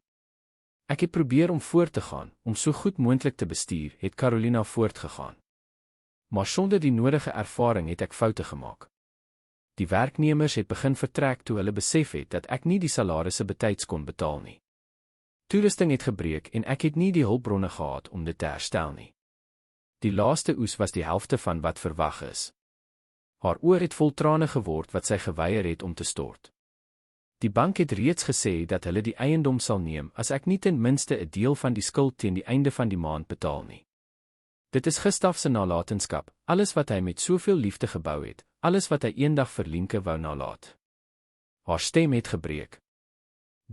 Ek het probeer om voort te gaan, om so goed moontlik te bestuur, het Carolina voortgegaan. Maar sonder die nodige ervaring het ek foute gemaak. Die werknemers het begin vertrek toe hulle besef het dat ek nie die salarisse betyds kon betaal nie. Toerusting het gebreek en ek het nie die hulpbronne gehad om dit te herstel nie. Die laaste oes was die helfte van wat verwag is. Haar oor het vol trane geword wat sy geweier het om te stort. Die bank het reeds gesê dat hulle die eiendom sal neem as ek nie ten minste 'n deel van die skuld teen die einde van die maand betaal nie. Dit is Gustav se nalatenskap, alles wat hy met soveel liefde gebou het, alles wat hy eendag vir Lienke wou nalaat. Haar stem het gebreek.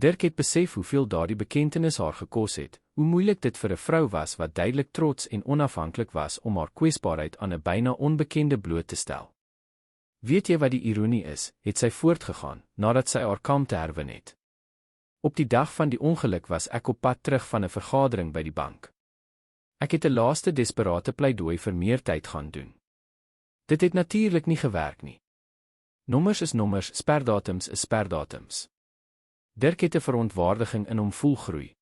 Dirk het besef hoeveel daardie bekentenis haar gekos het, hoe moeilik dit vir 'n vrou was wat duidelik trots en onafhanklik was om haar kwesbaarheid aan 'n byna onbekende bloot te stel. Weet jy wat die ironie is, het sy voortgegaan, nadat sy haar kalmte herwin het. Op die dag van die ongeluk was ek op pad terug van 'n vergadering by die bank. Ek het 'n laaste desperate pleidooi vir meer tyd gaan doen. Dit het natuurlik nie gewerk nie. Nommers is nommers, sperdatums is sperdatums. Dirk het 'n verontwaardiging in hom voel groei.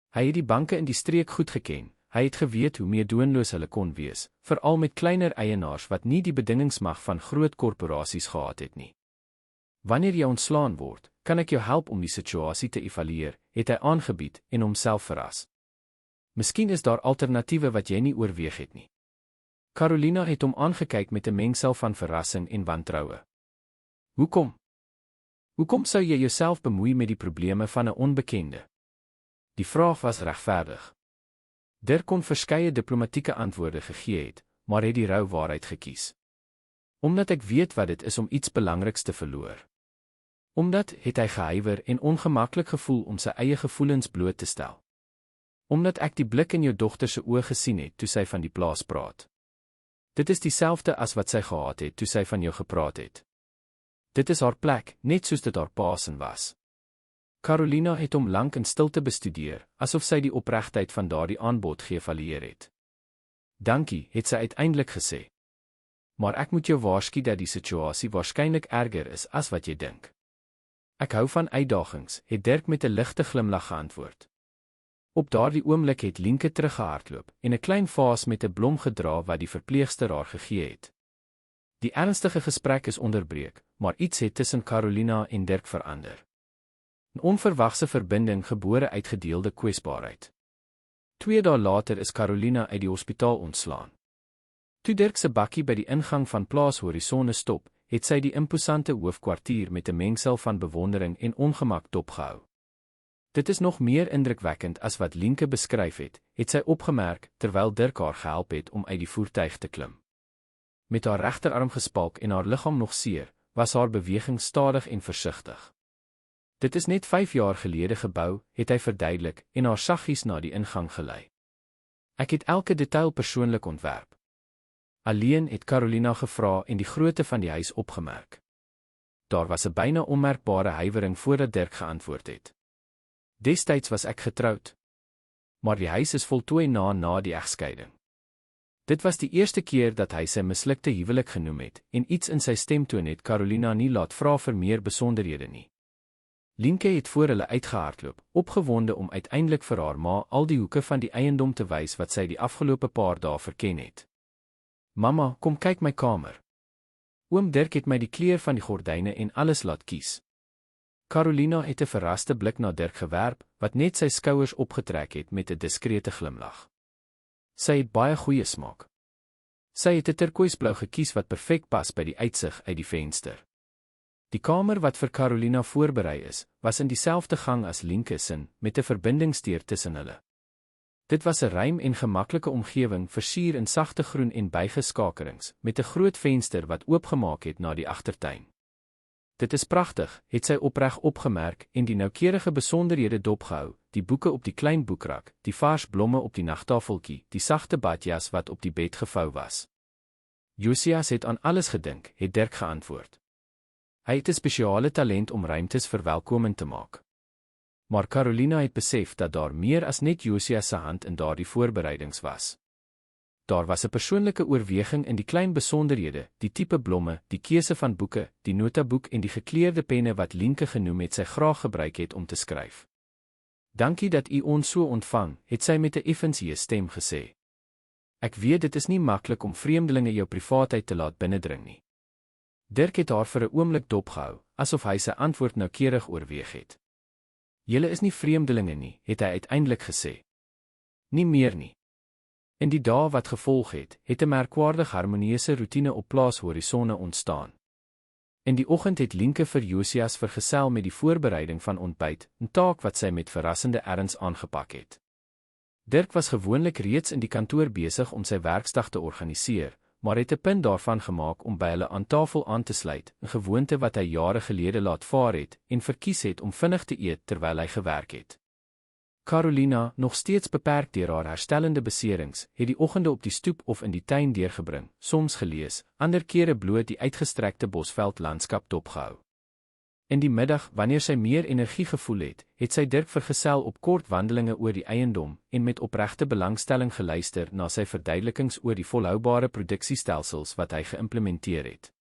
Hy het die banke in die streek goed geken, hy het geweet hoe meedoenloos hulle kon wees, veral met kleiner eienaars wat nie die bedingingsmag van groot korporasies gehad het nie. Wanneer jy ontslaan word, kan ek jou help om die situasie te evalueer, het hy aangebied en homself verras. Miskien is daar alternatiewe wat jy nie oorweeg het nie. Carolina het hom aangekyk met 'n mengsel van verrassing en wantroue. Hoekom? Hoekom sou jy jouself bemoei met die probleme van 'n onbekende? Die vraag was regverdig. Dirk kon verskeie diplomatieke antwoorde gegee het, maar het die rou waarheid gekies. Omdat ek weet wat dit is om iets belangriks te verloor. Omdat het hy gehuiwer en ongemaklik gevoel om sy eie gevoelens bloot te stel. Omdat ek die blik in jou dogter se oë gesien het toe sy van die plaas praat. Dit is dieselfde as wat sy gehad het toe sy van jou gepraat het. Dit is haar plek, net soos dit haar pa se was. Carolina het hom lank in stilte bestudeer, asof sy die opregtheid van daardie aanbod geëvalueer het. Dankie, het sy uiteindelik gesê. Maar ek moet jou waarsku dat die situasie waarskynlik erger is as wat jy dink. Ek hou van uitdagings, het Dirk met 'n ligte glimlag geantwoord. Op daardie oomblik het Lienke teruggehardloop en 'n klein vaas met 'n blom gedra wat die verpleegster haar gegee het. Die ernstige gesprek is onderbreek, maar iets het tussen Carolina en Dirk verander. 'n Onverwagse verbinding gebore uit gedeelde kwesbaarheid. 2 dae later is Carolina uit die hospitaal ontslaan. Toe Dirk se bakkie by die ingang van Plaas Horizonne stop, het sy die imposante hoofkwartier met 'n mengsel van bewondering en ongemak dopgehou. Dit is nog meer indrukwekkend as wat Lienke beskryf het sy opgemerk terwyl Dirk haar gehelp het om uit die voertuig te klim. Met haar regterarm gespalk en haar liggaam nog seer, was haar beweging stadig en versigtig. Dit is net 5 jaar gelede gebou, het hy verduidelik en haar saggies na die ingang gelei. Ek het elke detail persoonlik ontwerp. Alleen het Carolina gevra en die grootte van die huis opgemerk. Daar was 'n byna onmerkbare huiwering voordat Dirk geantwoord het. Destyds was ek getroud. Maar die huis is voltooi na die egskeiding. Dit was die eerste keer dat hy sy mislukte huwelik genoem het en iets in sy stemtoon het Carolina nie laat vra vir meer besonderhede nie. Lienke het voor hulle uitgehardloop, opgewonde om uiteindelik vir haar ma al die hoeke van die eiendom te wys wat sy die afgelope paar dae verken het. Mamma, kom kyk my kamer. Oom Dirk het my die kleur van die gordyne en alles laat kies. Carolina het 'n verraste blik na Dirk gewerp, wat net sy skouers opgetrek het met 'n diskrete glimlag. Sy het baie goeie smaak. Sy het 'n turkooisblou gekies wat perfek pas by die uitsig uit die venster. Die kamer wat vir Carolina voorberei is, was in dieselfde gang as Lienke se, met 'n verbindingsdeur tussen hulle. Dit was 'n ruim en gemaklike omgewing versier in sagte groen en bygeskakerings, met 'n groot venster wat oopgemaak het na die agtertuin. Dit is pragtig, het sy opreg opgemerk en die noukeurige besonderhede dopgehou, die boeke op die klein boekrak, die vars blomme op die nagtafeltjie, die sagte badjas wat op die bed gevou was. Josias het aan alles gedink, het Dirk geantwoord. Hy het 'n spesiale talent om ruimtes verwelkomend te maak. Maar Carolina het besef dat daar meer as net Josias se hand in daardie voorbereidings was. Daar was 'n persoonlike oorweging in die klein besonderhede, die tipe blomme, die keuse van boeke, die notaboek en die gekleurde penne wat Lienke genoem het sy graag gebruik het om te skryf. Dankie dat u ons so ontvang, het sy met 'n effensie stem gesê. Ek weet dit is nie maklik om vreemdelinge jou privaatheid te laat binnendring nie. Dirk het haar vir 'n oomblik dopgehou, asof hy sy antwoord noukeurig oorweeg het. Julle is nie vreemdelinge nie, het hy uiteindelik gesê. Nie meer nie. In die dae wat gevolg het, 'n merkwaardig harmonieuse roetine op Plaas Horizonne ontstaan. In die oggend het Lienke vir Josias vergesel met die voorbereiding van ontbyt, 'n taak wat sy met verrassende erns aangepak het. Dirk was gewoonlik reeds in die kantoor besig om sy werksdag te organiseer, maar het 'n punt daarvan gemaak om by hulle aan tafel aan te sluit, 'n gewoonte wat hy jare gelede laat vaar het en verkies het om vinnig te eet terwyl hy gewerk het. Carolina, nog steeds beperk deur haar herstellende beserings, het die oggende op die stoep of in die tuin deurgebring, soms gelees, ander kere bloot die uitgestrekte bosveldlandskap dopgehou. In die middag, wanneer sy meer energie gevoel het, het sy Dirk vergesel op kort wandelinge oor die eiendom en met opregte belangstelling geluister na sy verduidelikings oor die volhoubare produksiestelsels wat hy geïmplementeer het.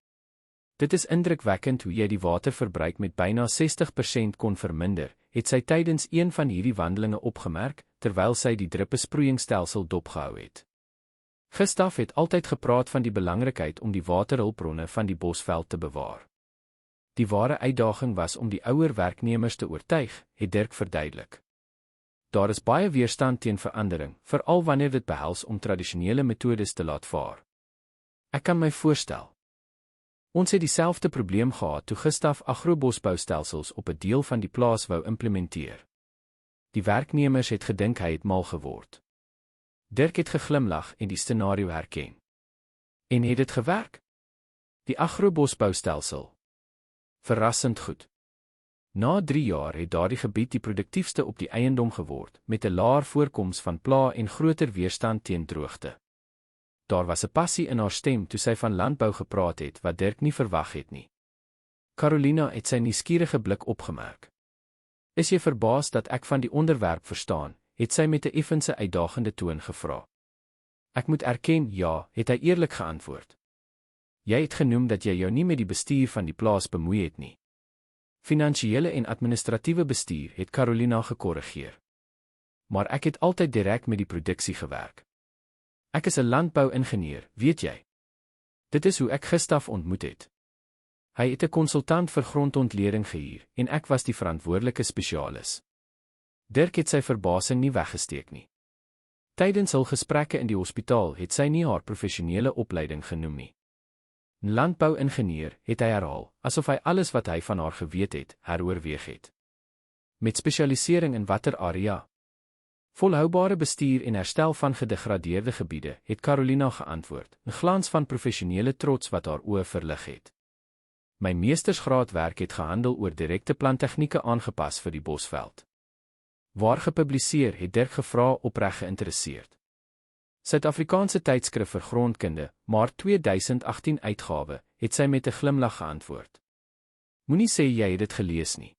Dit is indrukwekkend hoe jy die waterverbruik met byna 60% kon verminder, het sy tydens een van hierdie wandelinge opgemerk, terwyl sy die druppelsproeiingsstelsel dopgehou het. Gustav het altyd gepraat van die belangrikheid om die waterhulpbronne van die bosveld te bewaar. Die ware uitdaging was om die ouer werknemers te oortuig, het Dirk verduidelik. Daar is baie weerstand teen verandering, veral wanneer dit behels om tradisionele metodes te laat vaar. Ek kan my voorstel. Ons het dieselfde probleem gehad toe Gustav agrobosboustelsels op 'n deel van die plaas wou implementeer. Die werknemers het gedink hy het mal geword. Dirk het geglimlag en die scenario herken. En het dit gewerk? Die agrobosboustelsel. Verrassend goed. Na 3 jaar het daardie gebied die produktiefste op die eiendom geword, met 'n laer voorkoms van pla en groter weerstand teen droogte. Daar was 'n passie in haar stem toe sy van landbou gepraat het wat Dirk nie verwag het nie. Carolina het sy nuuskierige blik opgemerk. Is jy verbaas dat ek van die onderwerp verstaan, het sy met 'n effense uitdagende toon gevra. Ek moet erken, ja, het hy eerlik geantwoord. Jy het genoem dat jy jou nie met die bestuur van die plaas bemoei het nie. Finansiële en administratiewe bestuur het Carolina gekorrigeer. Maar ek het altyd direk met die produksie gewerk. Ek is 'n landbou-ingenieur, weet jy. Dit is hoe ek Gustav ontmoet het. Hy het 'n konsultant vir grondontleding gehuur en ek was die verantwoordelike spesialis. Dirk het sy verbasing nie weggesteek nie. Tydens hul gesprekke in die hospitaal het sy nie haar professionele opleiding genoem nie. 'n Landbou-ingenieur, het hy herhaal, asof hy alles wat hy van haar geweet het, heroorweeg het. Met spesialisering in watter area? Volhoubare bestuur en herstel van gedegradeerde gebiede, het Carolina geantwoord, 'n glans van professionele trots wat haar oë verlig het. My meestersgraadwerk het gehandel oor direkte planttegnieke aangepas vir die bosveld. Waar gepubliseer, het Dirk gevra, opreg geïnteresseerd. Suid-Afrikaanse tydskrif vir grondkunde, maar 2018 uitgawe, het sy met 'n glimlag geantwoord. Moenie sê jy het dit gelees nie.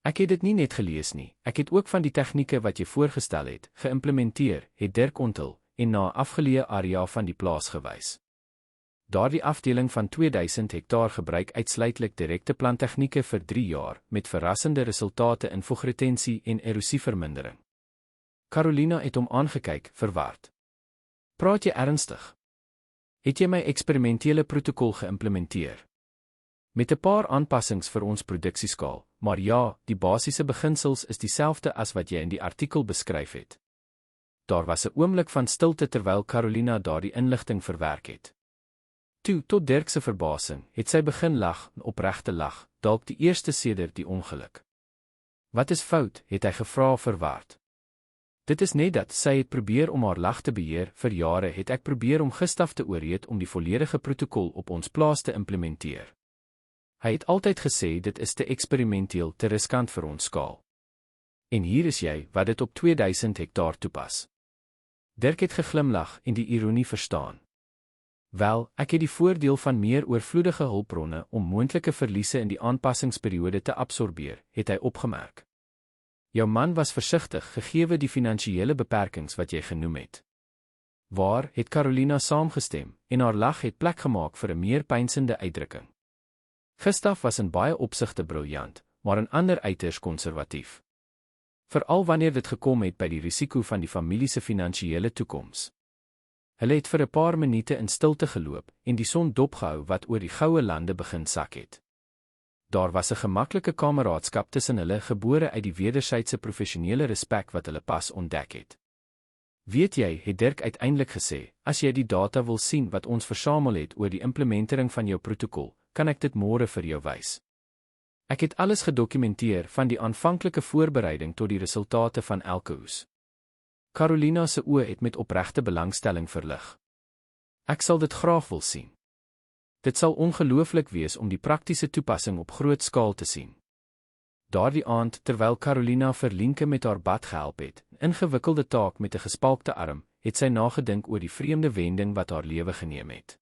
Ek het dit nie net gelees nie, ek het ook van die tegnieke wat jy voorgestel het, geïmplementeer, het Dirk onthul, en na 'n afgeleë area van die plaas gewys. Daardie afdeling van 2000 hektaar gebruik uitsluitlik direkte planttegnieke vir 3 jaar, met verrassende resultate in vogretensie en erosievermindering. Carolina het hom aangekyk, verward. Praat jy ernstig? Het jy my eksperimentele protokol geïmplementeer? Met 'n paar aanpassings vir ons produksieskaal, maar ja, die basiese beginsels is dieselfde as wat jy in die artikel beskryf het. Daar was 'n oomblik van stilte terwyl Carolina daardie inligting verwerk het. Toe, tot Dirk se verbasing, het sy begin lag, 'n opregte lag, dalk die eerste sedert die ongeluk. Wat is fout, het hy gevra, verward. Dit is net dat sy het probeer om haar lag te beheer, vir jare het ek probeer om Gustav te oorreed om die volledige protokol op ons plaas te implementeer. Hy het altyd gesê dit is te eksperimenteel, te riskant vir ons skaal. En hier is jy, wat dit op 2000 hektaar toepas. Dirk het geglimlag en die ironie verstaan. Wel, ek het die voordeel van meer oorvloedige hulpbronne om moontlike verliese in die aanpassingsperiode te absorbeer, het hy opgemerk. Jou man was versigtig gegee die finansiële beperkings wat jy genoem het. Waar, het Carolina saamgestem, en haar lag het plek gemaak vir 'n meer pynsende uitdrukking. Gustav was in baie opsigte briljant, maar in ander uiters konservatief. Veral wanneer dit gekom het by die risiko van die familie se finansiële toekoms. Hulle het vir 'n paar minute in stilte geloop en die son dopgehou wat oor die goue lande begin sak het. Daar was 'n gemaklike kameraadskap tussen hulle, gebore uit die wederwysige professionele respek wat hulle pas ontdek het. Weet jy, het Dirk uiteindelik gesê, as jy die data wil sien wat ons versamel het oor die implementering van jou protokol, kan ek dit môre vir jou wys. Ek het alles gedokumenteer van die aanvanklike voorbereiding tot die resultate van elke oes. Carolina se oë het met opregte belangstelling verlig. Ek sal dit graag wil sien. Dit sal ongelooflik wees om die praktiese toepassing op groot skaal te sien. Daardie aand, terwyl Carolina vir Lienke met haar bad gehelp het, 'n ingewikkelde taak met 'n gespalkte arm, het sy nagedink oor die vreemde wending wat haar lewe geneem het.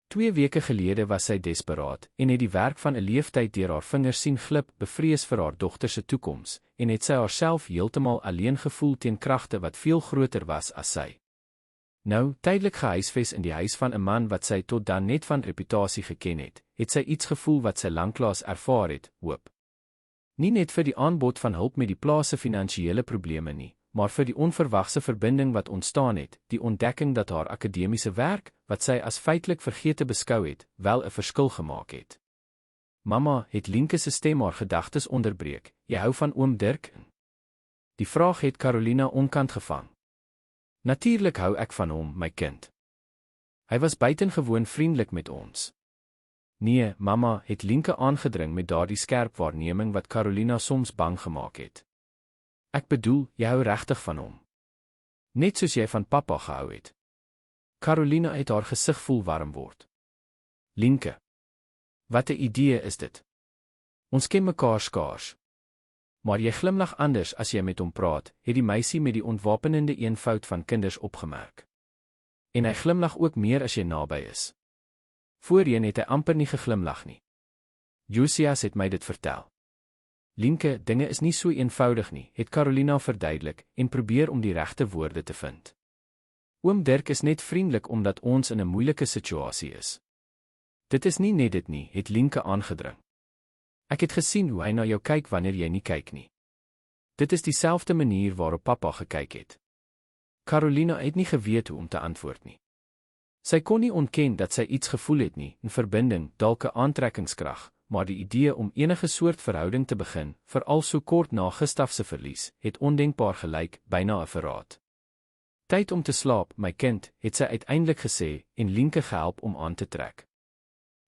2 weke gelede was sy desperaat en het die werk van 'n leeftyd deur haar vingers sien glip, bevrees vir haar dogter se toekoms, en het sy haarself heeltemal alleen gevoel teen kragte wat veel groter was as sy. Nou, tydelik gehuisves in die huis van 'n man wat sy tot dan net van reputasie geken het sy iets gevoel wat sy lanklaas ervaar het, hoop. Nie net vir die aanbod van hulp met die plaas se finansiële probleme nie, maar vir die onverwagse verbinding wat ontstaan het, die ontdekking dat haar akademiese werk, wat sy as feitelik vergete beskou het, wel 'n verskil gemaak het. Mamma, het Lienke se stem haar gedagtes onderbreek, jy hou van oom Dirk? Die vraag het Carolina onkant gevang. Natuurlik hou ek van hom, my kind. Hy was buitengewoon vriendelik met ons. Nee, mamma, het Lienke aangedring met daardie skerp waarneming wat Carolina soms bang gemaak het. Ek bedoel, jy hou regtig van hom. Net soos jy van pappa gehou het. Carolina het haar gesig voel warm word. Lienke. Wat 'n idee is dit? Ons ken mekaar skaars. Maar jy glimlag anders as jy met hom praat, het die meisie met die ontwapenende eenvoud van kinders opgemerk. En hy glimlag ook meer as jy naby is. Voorheen het hy amper nie geglimlag nie. Josias het my dit vertel. Lienke, dinge is nie so eenvoudig nie, het Carolina verduidelik en probeer om die regte woorde te vind. Oom Dirk is net vriendelik omdat ons in 'n moeilike situasie is. Dit is nie net dit nie, het Lienke aangedring. Ek het gesien hoe hy na jou kyk wanneer jy nie kyk nie. Dit is dieselfde manier waarop pappa gekyk het. Carolina het nie geweet hoe om te antwoord nie. Sy kon nie ontken dat sy iets gevoel het nie, 'n verbinding, dalk 'n aantrekkingskrag, maar die idee om enige soort verhouding te begin, veral so kort na Gustav se verlies, het ondenkbaar gelyk, byna 'n verraad. Tyd om te slaap, my kind, het sy uiteindelik gesê en Lienke gehelp om aan te trek.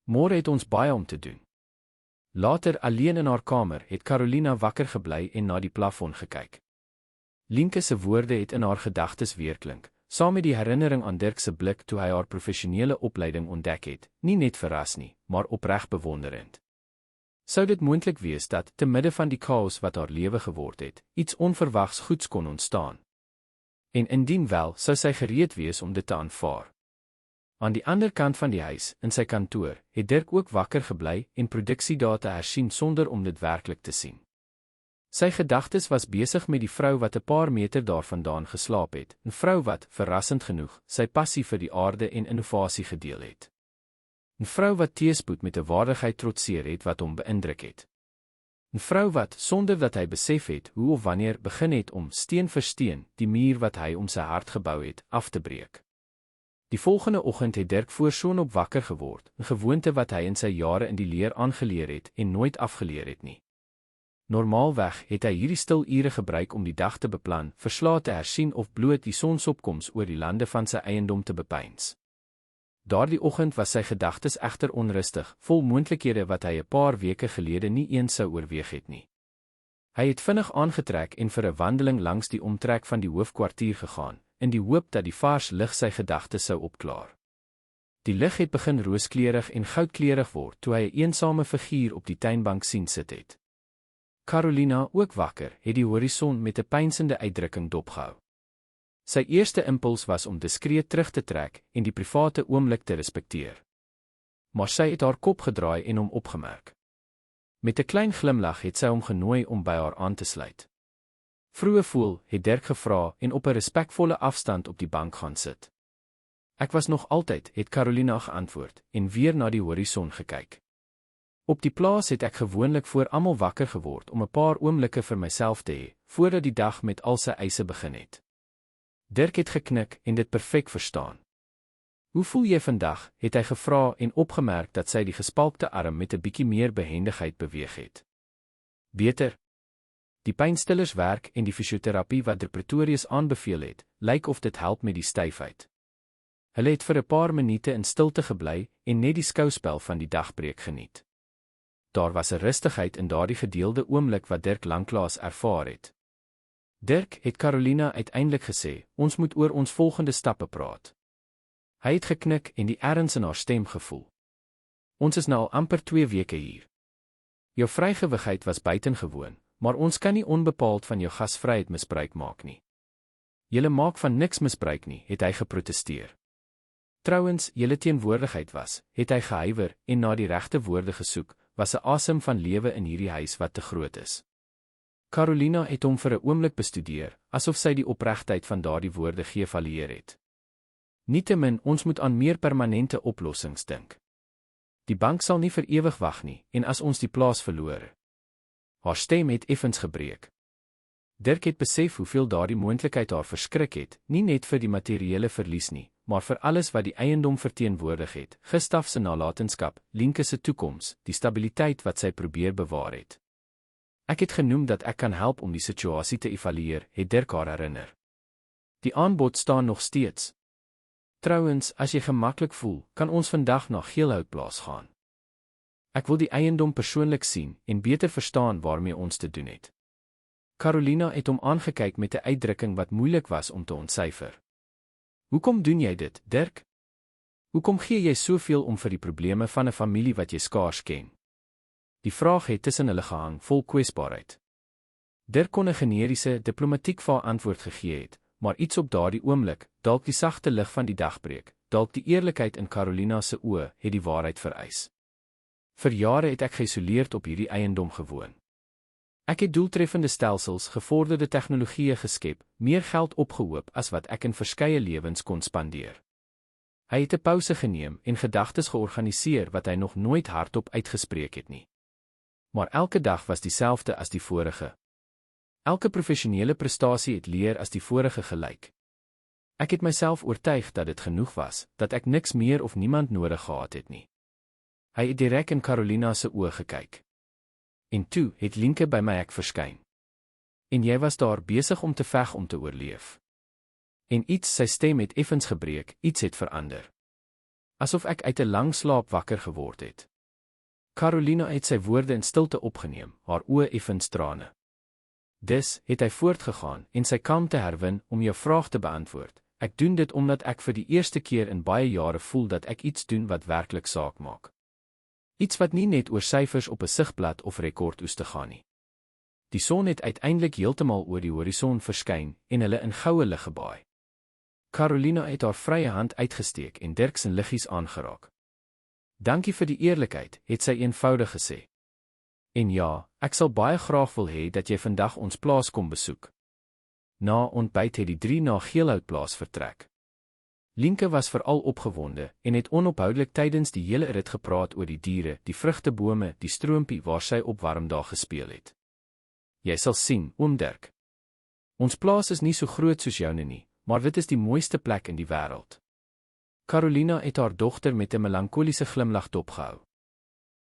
Môre het ons baie om te doen. Later, alleen in haar kamer, het Carolina wakker gebly en na die plafon gekyk. Lienke se woorde het in haar gedagtes weerklink, saam met die herinnering aan Dirk se blik toe hy haar professionele opleiding ontdek het, nie net verras nie, maar opreg bewonderend. Sou dit moontlik wees dat, te midde van die chaos wat haar lewe geword het, iets onverwags goeds kon ontstaan? En indien wel, sou sy gereed wees om dit te aanvaar. Aan die ander kant van die huis, in sy kantoor, het Dirk ook wakker gebly en produksiedata hersien sonder om dit werklik te sien. Sy gedagtes was besig met die vrou wat 'n paar meter daarvandaan geslaap het, 'n vrou wat, verrassend genoeg, sy passie vir die aarde en innovasie gedeel het. 'n Vrou wat teëspoed met 'n waardigheid trotseer het wat hom beïndruk het. 'n Vrou wat, sonder dat hy besef het hoe of wanneer, begin het om, steen vir steen, die muur wat hy om sy hart gebou het, af te breek. Die volgende oggend het Dirk voor sonop wakker geword, 'n gewoonte wat hy in sy jare in die leer aangeleer het en nooit afgeleer het nie. Normaalweg het hy hierdie stil ure gebruik om die dag te beplan, verslae te hersien of bloot die sonsopkoms oor die lande van sy eiendom te bepeins. Daardie oggend was sy gedagtes egter onrustig, vol moontlikhede wat hy 'n paar weke gelede nie eens sou oorweeg het nie. Hy het vinnig aangetrek en vir 'n wandeling langs die omtrek van die hoofkwartier gegaan, in die hoop dat die vars lig sy gedagtes sou opklaar. Die lig het begin rooskleurig en goudkleurig word toe hy 'n eensame figuur op die tuinbank sien sit het. Carolina, ook wakker, het die horison met 'n pynsende uitdrukking dopgehou. Sy eerste impuls was om diskreet terug te trek en die private oomblik te respekteer. Maar sy het haar kop gedraai en hom opgemerk. Met 'n klein glimlag het sy hom genooi om by haar aan te sluit. Vroeë voel, het Dirk gevra en op 'n respekvolle afstand op die bank gaan sit. Ek was nog altyd, het Carolina geantwoord, en weer na die horison gekyk. Op die plaas het ek gewoonlik voor almal wakker geword om 'n paar oomblikke vir myself te hê, voordat die dag met al sy eise begin het. Dirk het geknik en dit perfek verstaan. Hoe voel jy vandag, het hy gevra en opgemerk dat sy die gespalkte arm met 'n bietjie meer behendigheid beweeg het. Beter. Die pynstillerswerk en die fisioterapie wat Dr. Pretorius aanbeveel het, lyk of dit help met die styfheid. Hulle het vir 'n paar minute in stilte gebly en net die skouspel van die dagbreek geniet. Daar was 'n rustigheid in daardie gedeelde oomblik wat Dirk lanklaas ervaar het. Dirk, het Carolina uiteindelik gesê, ons moet oor ons volgende stappe praat. Hy het geknik en die erns in haar stem gevoel. Ons is nou al amper 2 weke hier. Jou vrygewigheid was buitengewoon, maar ons kan nie onbepaald van jou gasvryheid misbruik maak nie. Julle maak van niks misbruik nie, het hy geprotesteer. Trouwens, julle teenwoordigheid was, het hy gehuiwer en na die regte woorde gesoek, was 'n asem van lewe in hierdie huis wat te groot is. Carolina het hom vir 'n oomblik bestudeer, asof sy die opregtheid van daardie woorde geëvalueer het. Nietemin, ons moet aan meer permanente oplossings dink. Die bank sal nie vir ewig wag nie, en as ons die plaas verloor. Haar stem het effens gebreek. Dirk het besef hoeveel daardie moontlikheid haar verskrik het, nie net vir die materiële verlies nie, maar vir alles wat die eiendom verteenwoordig het, Gustaf se nalatenskap, Lienke se toekoms, die stabiliteit wat sy probeer bewaar het. Ek het genoem dat ek kan help om die situasie te evalueer, het Dirk haar herinner. Die aanbod staan nog steeds. Trouwens, as jy gemaklik voel, kan ons vandag na Geelhoutplaas gaan. Ek wil die eiendom persoonlik sien en beter verstaan waarmee ons te doen het. Carolina het hom aangekyk met 'n uitdrukking wat moeilik was om te ontsyfer. Hoekom doen jy dit, Dirk? Hoekom gee jy soveel om vir die probleme van 'n familie wat jy skaars ken? Die vraag het tussen hulle gehang, vol kwesbaarheid. Dirk kon 'n generiese, diplomatiek antwoord gegee het, maar iets op daardie oomblik, dalk die sagte lig van die dagbreek, dalk die eerlikheid in Carolina se oë, het die waarheid vereis. Vir jare het ek geïsoleerd op hierdie eiendom gewoon. Ek het doeltreffende stelsels, gevorderde tegnologieë geskep, meer geld opgehoop as wat ek in verskeie lewens kon spandeer. Hy het 'n pouse geneem en gedagtes georganiseer wat hy nog nooit hardop uitgespreek het nie. Maar elke dag was dieselfde as die vorige. Elke professionele prestasie het leer as die vorige gelyk. Ek het myself oortuig dat dit genoeg was, dat ek niks meer of niemand nodig gehad het nie. Hy het direk in Carolina se oë gekyk. En toe het Lienke by my ek verskyn. En jy was daar besig om te veg om te oorleef. En iets, sy stem het effens gebreek, iets het verander. Asof ek uit 'n lang slaap wakker geword het. Carolina het sy woorde in stilte opgeneem, haar oë effens trane. Dus het hy voortgegaan en sy kalmte herwin om jou vraag te beantwoord. Ek doen dit omdat ek vir die eerste keer in baie jare voel dat ek iets doen wat werklik saak maak. Iets wat nie net oor syfers op 'n sigblad of rekordoes te gaan nie. Die son het uiteindelik heeltemal oor die horison verskyn en hulle in goue lig gebaai. Carolina het haar vrye hand uitgesteek en Dirk se liggies aangeraak. Dankie vir die eerlikheid, het sy eenvoudig gesê. En ja, ek sal baie graag wil hê dat jy vandag ons plaas kom besoek. Na ontbyt het die 3 na Geelhoutplaas vertrek. Lienke was veral opgewonde en het onophoudelik tydens die hele rit gepraat oor die diere, die vrugtebome, die stroompie waar sy op warmdae gespeel het. Jy sal sien, oom Dirk. Ons plaas is nie so groot soos joune nie, maar dit is die mooiste plek in die wêreld. Carolina het haar dogter met 'n melankoliese glimlag dopgehou.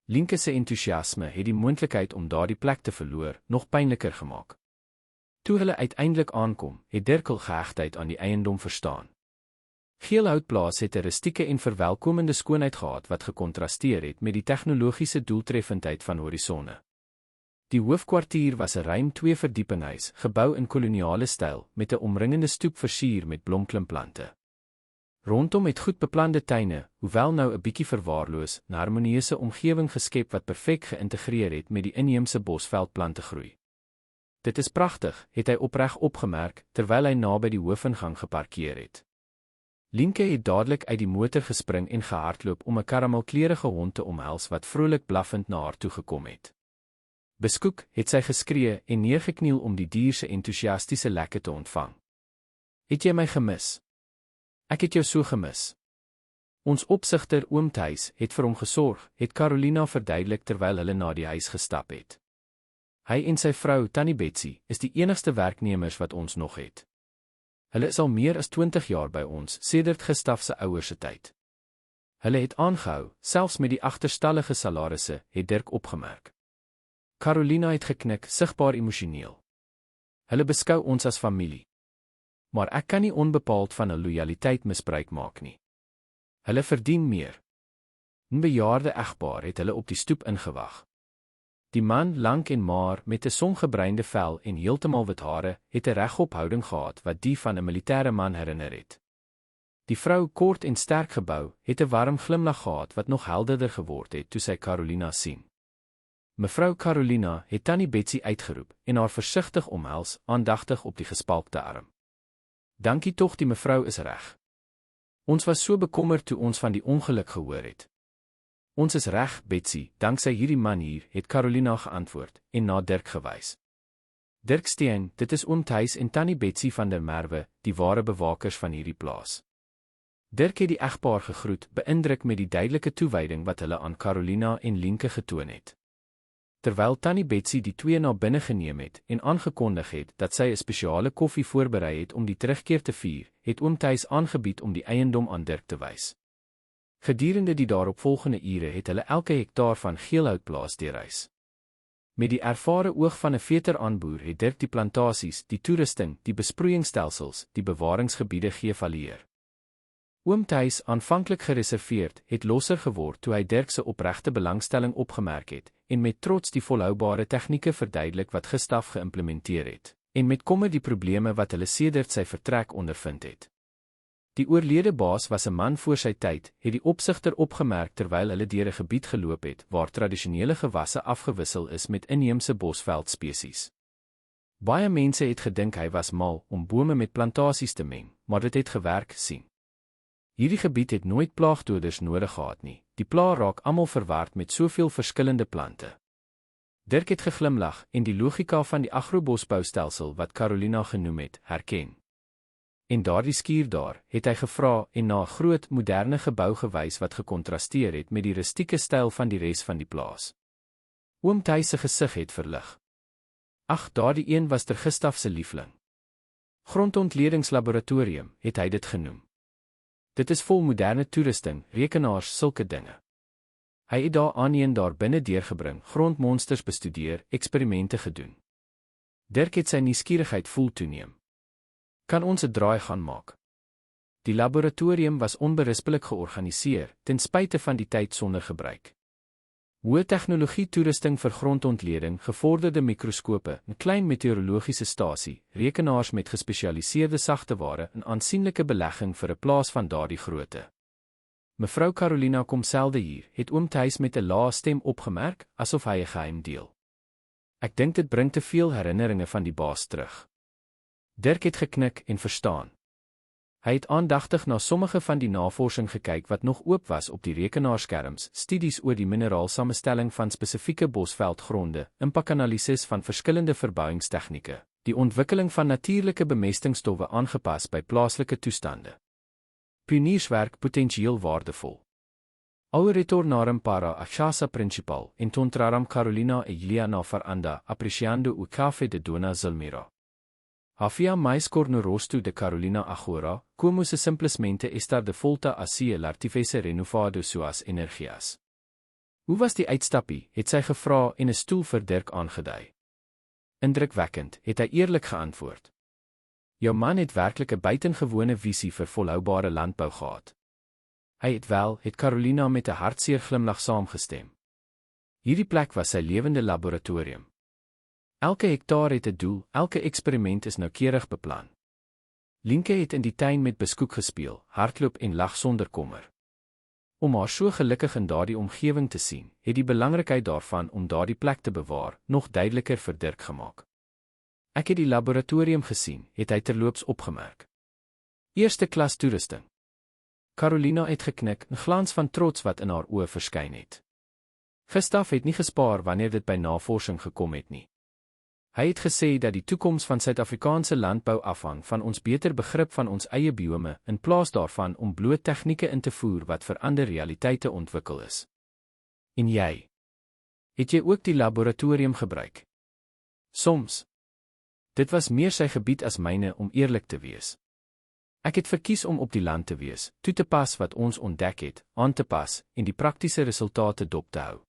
Lienke se entoesiasme het die moontlikheid om daardie plek te verloor nog pynliker gemaak. Toe hulle uiteindelik aankom, het Dirk hul gehegtheid aan die eiendom verstaan. Geelhoutplaas het 'n rustieke en verwelkomende skoonheid gehad wat gekontrasteer het met die tegnologiese doeltreffendheid van horisonne. Die hoofkwartier was 'n ruim 2-verdiepinghuis, gebou in koloniale styl, met 'n omringende stoep versier met blomklimplante. Rondom het goed beplande tuine, hoewel nou 'n bietjie verwaarloos, 'n harmonieuse omgewing geskep wat perfek geïntegreer het met die inheemse bosveldplante groei. Dit is pragtig, het hy opreg opgemerk, terwyl hy naby die hoofingang geparkeer het. Lienke het dadelik uit die motor gespring en gehardloop om 'n karamelkleurige hond te omhels wat vrolik blaffend na haar toe gekom het. Beskoek, het sy geskree en neergekniel om die dier se entoesiastiese lekke te ontvang. Het jy my gemis? Ek het jou so gemis. Ons opsigter oom Thys het vir hom gesorg, het Carolina verduidelik terwyl hulle na die huis gestap het. Hy en sy vrou, Tannie Betsy, is die enigste werknemers wat ons nog het. Hulle is al meer as 20 jaar by ons, sedert Gustaf se ouers se tyd. Hulle het aangehou, selfs met die agterstallige salarisse, het Dirk opgemerk. Carolina het geknik, sigbaar emosioneel. Hulle beskou ons as familie. Maar ek kan nie onbepaald van 'n lojaliteit misbruik maak nie. Hulle verdien meer. 'n Bejaarde egpaar het hulle op die stoep ingewag. Die man, lank en maar, met 'n songebruinde vel en heeltemal wit hare, het 'n regop houding gehad wat die van 'n militêre man herinner het. Die vrou, kort en sterk gebou, het 'n warm glimlag gehad wat nog helderder geword het toe sy Carolina sien. Mevrou Carolina het tannie Betsy uitgeroep en haar versigtig omhels, aandagtig op die gespalkte arm. Dankie tog, die mevrou is reg. Ons was so bekommerd toe ons van die ongeluk gehoor het. Ons is reg, Betsy, danksy hierdie man hier, het Carolina geantwoord en na Dirk gewys. Dirk Steen, dit is oom Thys en tannie Betsy van der Merwe, die ware bewakers van hierdie plaas. Dirk het die egpaar gegroet, beïndruk met die duidelike toewyding wat hulle aan Carolina en Lienke getoon het. Terwyl tannie Betsy die twee na binne geneem het en aangekondig het dat sy 'n spesiale koffie voorberei het om die terugkeer te vier, het oom Thys aangebied om die eiendom aan Dirk te wys. Gedurende die daaropvolgende ure het hulle elke hektaar van geelhoutplaas deurreis. Met die ervare oog van 'n veteraanboer het Dirk die plantasies, die toerusting, die besproeiingsstelsels, die bewaringsgebiede geëvalueer. Oom Thys, aanvanklik gereserveerd, het losser geword toe hy Dirk se opregte belangstelling opgemerk het en met trots die volhoubare tegnieke verduidelik wat Gustaf geïmplementeer het, en met kommer die probleme wat hulle sedert sy vertrek ondervind het. Die oorlede baas was 'n man voor sy tyd, het die opsigter opgemerk terwyl hulle deur 'n gebied geloop het waar tradisionele gewasse afgewissel is met inheemse bosveldspesies. Baie mense het gedink hy was mal om bome met plantasies te meng, maar dit het gewerk, sien. Hierdie gebied het nooit plaagdoders nodig gehad nie. Die plaag raak almal verward met soveel verskillende plante. Dirk het geglimlag en die logika van die agrobosboustelsel wat Carolina genoem het, herken. En daardie skuur daar, het hy gevra en na 'n groot, moderne gebou gewys wat gekontrasteer het met die rustieke styl van die res van die plaas. Oom Thys se gesig het verlig. Ag, daardie een was ter Gustaf se liefling. Grondontlediingslaboratorium, het hy dit genoem. Dit is vol moderne toerusting, rekenaars, sulke dinge. Hy het daar binne deurgebring, grondmonsters bestudeer, eksperimente gedoen. Dirk het sy nuuskierigheid voel toeneem. Kan ons 'n draai gaan maak? Die laboratorium was onberispelik georganiseer, ten spyte van die tyd sonder gebruik. Hoë tegnologie toerusting vir grondontleding, gevorderde mikroskope, 'n klein meteorologiese stasie, rekenaars met gespesialiseerde sagteware, 'n aansienlike belegging vir 'n plaas van daardie grootte. Mevrou Carolina kom selde hier, het oom Thys met 'n lae stem opgemerk, asof hy 'n geheim deel. Ek dink dit bring te veel herinneringe van die baas terug. Dirk het geknik en verstaan. Hy het aandagtig na sommige van die navorsing gekyk wat nog oop was op die rekenaarskerms, studies oor die mineraalsamestelling van spesifieke bosveldgronde, impakanalises van verskillende verbouingstegnieke, die ontwikkeling van natuurlike bemestingstowwe aangepas by plaaslike toestande. Pionierswerk potensieel waardevol. Au retornarum para achasa principal, encontraram Carolina e Juliana Faranda, apreciando o café de Dona Zulmira. Havia mais cornorosto de Carolina agora, como se simplesmente estar de volta a si el artifice renovado suas energias. Hoe was die uitstappie, het sy gevra en 'n stoel vir Dirk aangedui. Indrukwekkend, het hy eerlik geantwoord. Jou man het werklik 'n buitengewone visie vir volhoubare landbou gehad. Hy het Carolina met 'n hartseer glimlag saamgestem. Hierdie plek was sy lewende laboratorium. Elke hektaar het 'n doel, elke eksperiment is noukeurig beplan. Lienke het in die tuin met beskoek gespeel, hardloop en lag sonder kommer. Om haar so gelukkig in daardie omgewing te sien, het die belangrikheid daarvan om daardie plek te bewaar, nog duideliker vir Dirk gemaak. Ek het die laboratorium gesien, het hy terloops opgemerk. Eerste klas toerusting. Carolina het geknik, 'n glans van trots wat in haar oë verskyn het. Gustaf het nie gespaar wanneer dit by navorsing gekom het nie. Hy het gesê dat die toekoms van Suid-Afrikaanse landbou afhang van ons beter begrip van ons eie biome, in plaas daarvan om bloot tegnieke in te voer wat vir ander realiteite ontwikkel is. En jy? Het jy ook die laboratorium gebruik? Soms. Dit was meer sy gebied as myne om eerlik te wees. Ek het verkies om op die land te wees, toe te pas wat ons ontdek het, aan te pas en die praktiese resultate dop te hou.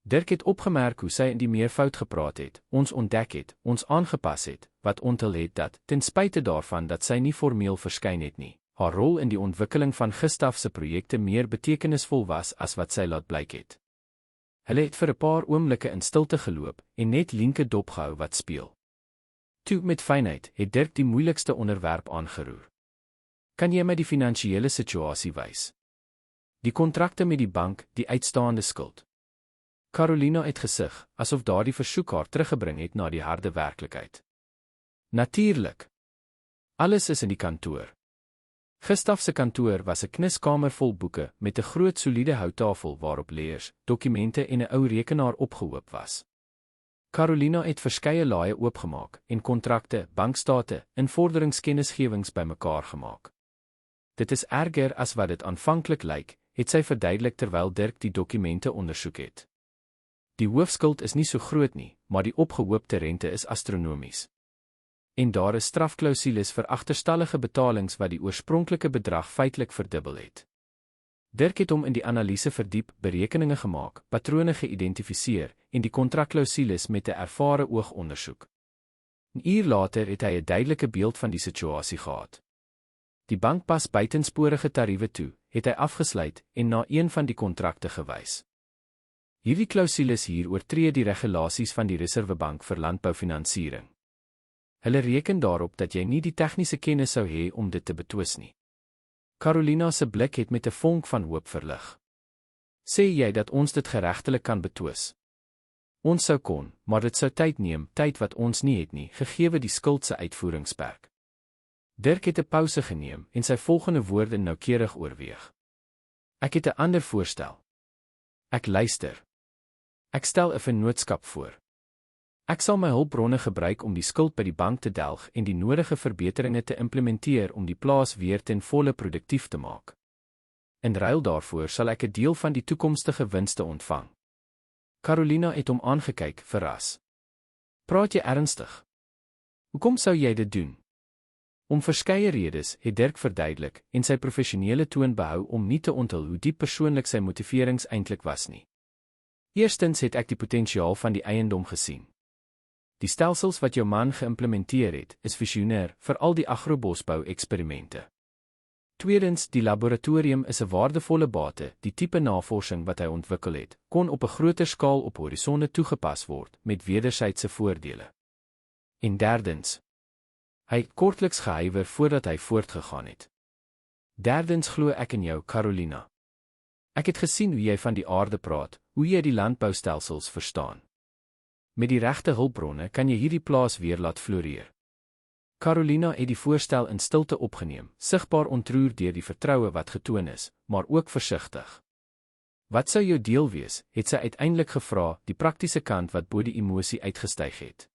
Dirk het opgemerk hoe sy in die meervoud gepraat het, ons ontdek het, ons aangepas het, wat onthul het dat, ten spyte daarvan dat sy nie formeel verskyn het nie, haar rol in die ontwikkeling van Gustaf se projekte meer betekenisvol was as wat sy laat blyk het. Hulle het vir 'n paar oomblikke in stilte geloop en net Lienke dopgehou wat speel. Toe met fynheid het Dirk die moeilikste onderwerp aangeroer. Kan jy my die finansiële situasie wys? Die kontrakte met die bank, die uitstaande skuld. Carolina het gesig, asof daardie versoek haar teruggebring het na die harde werklikheid. Natuurlijk. Alles is in die kantoor. Gustav se kantoor was 'n kniskamer vol boeke met 'n groot soliede houttafel waarop leers, dokumente en 'n ou rekenaar opgehoop was. Carolina het verskeie laaie oopgemaak en kontrakte, bankstate, invorderingskennisgewings bymekaar gemaak. Dit is erger as wat dit aanvanklik lyk, het sy verduidelik terwyl Dirk die dokumente ondersoek het. Die hoofskuld is nie so groot nie, maar die opgehoopte rente is astronomies. En daar is strafklousules vir agterstallige betalings wat die oorspronklike bedrag feitelik verdubbel het. Dirk het hom in die analise verdiep, berekeninge gemaak, patrone geïdentifiseer en die kontrakklousules met 'n ervare oog ondersoek. 'n Uur later het hy 'n duidelike beeld van die situasie gehad. Die bank pas buitensporige tariewe toe, het hy afgesluit en na een van die kontrakte gewys. Hierdie klousules hier oortree die regulasies van die Reservebank vir landboufinansiering. Hulle reken daarop dat jy nie die tegniese kennis sou hê om dit te betwis nie. Carolina se blik het met 'n vonk van hoop verlig. Sê jy dat ons dit geregtelik kan betwis? Ons sou kon, maar dit sou tyd neem, tyd wat ons nie het nie, gegee die skuld se uitvoeringsperk. Dirk het 'n pouse geneem en sy volgende woorde noukeurig oorweeg. Ek het 'n ander voorstel. Ek luister. Ek stel 'n vennootskap voor. Ek sal my hulpbronne gebruik om die skuld by die bank te delg en die nodige verbeteringe te implementeer om die plaas weer ten volle produktief te maak. In ruil daarvoor sal ek 'n deel van die toekomstige winste ontvang. Carolina het hom aangekyk, verras. Praat jy ernstig? Hoekom sou jy dit doen? Om verskeie redes, het Dirk verduidelik, en sy professionele toon behou om nie te onthul hoe diep persoonlik sy motiverings eintlik was nie. Eerstens het ek die potensiaal van die eiendom gesien. Die stelsels wat jou man geïmplementeer het, is visionêr, veral die agrobosbou-eksperimente. Tweedens, die laboratorium is 'n waardevolle bate, die tipe navorsing wat hy ontwikkel het, kon op 'n groter skaal op horisonne toegepas word, met wederwysige voordele. En derdens, hy het kortliks gehuiwer voordat hy voortgegaan het. Derdens glo ek in jou, Carolina. Ek het gesien hoe jy van die aarde praat, hoe jy die landboustelsels verstaan. Met die regte hulpbronne kan jy hierdie plaas weer laat floreer. Carolina het die voorstel in stilte opgeneem, sigbaar ontroer deur die vertroue wat getoon is, maar ook versigtig. Wat sou jou deel wees, het sy uiteindelik gevra, die praktiese kant wat bo die emosie uitgestyg het.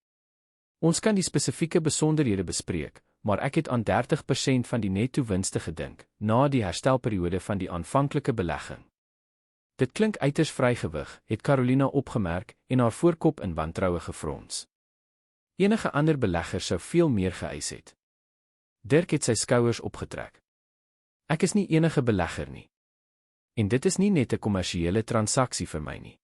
Ons kan die spesifieke besonderhede bespreek, maar ek het aan 30% van die netto winste gedink, na die herstelperiode van die aanvanklike belegging. Dit klink uiters vrygewig, het Carolina opgemerk en haar voorkop in wantroue gefrons. Enige ander belegger sou veel meer geëis het. Dirk het sy skouers opgetrek. Ek is nie enige belegger nie. En dit is nie net 'n kommersiële transaksie vir my nie.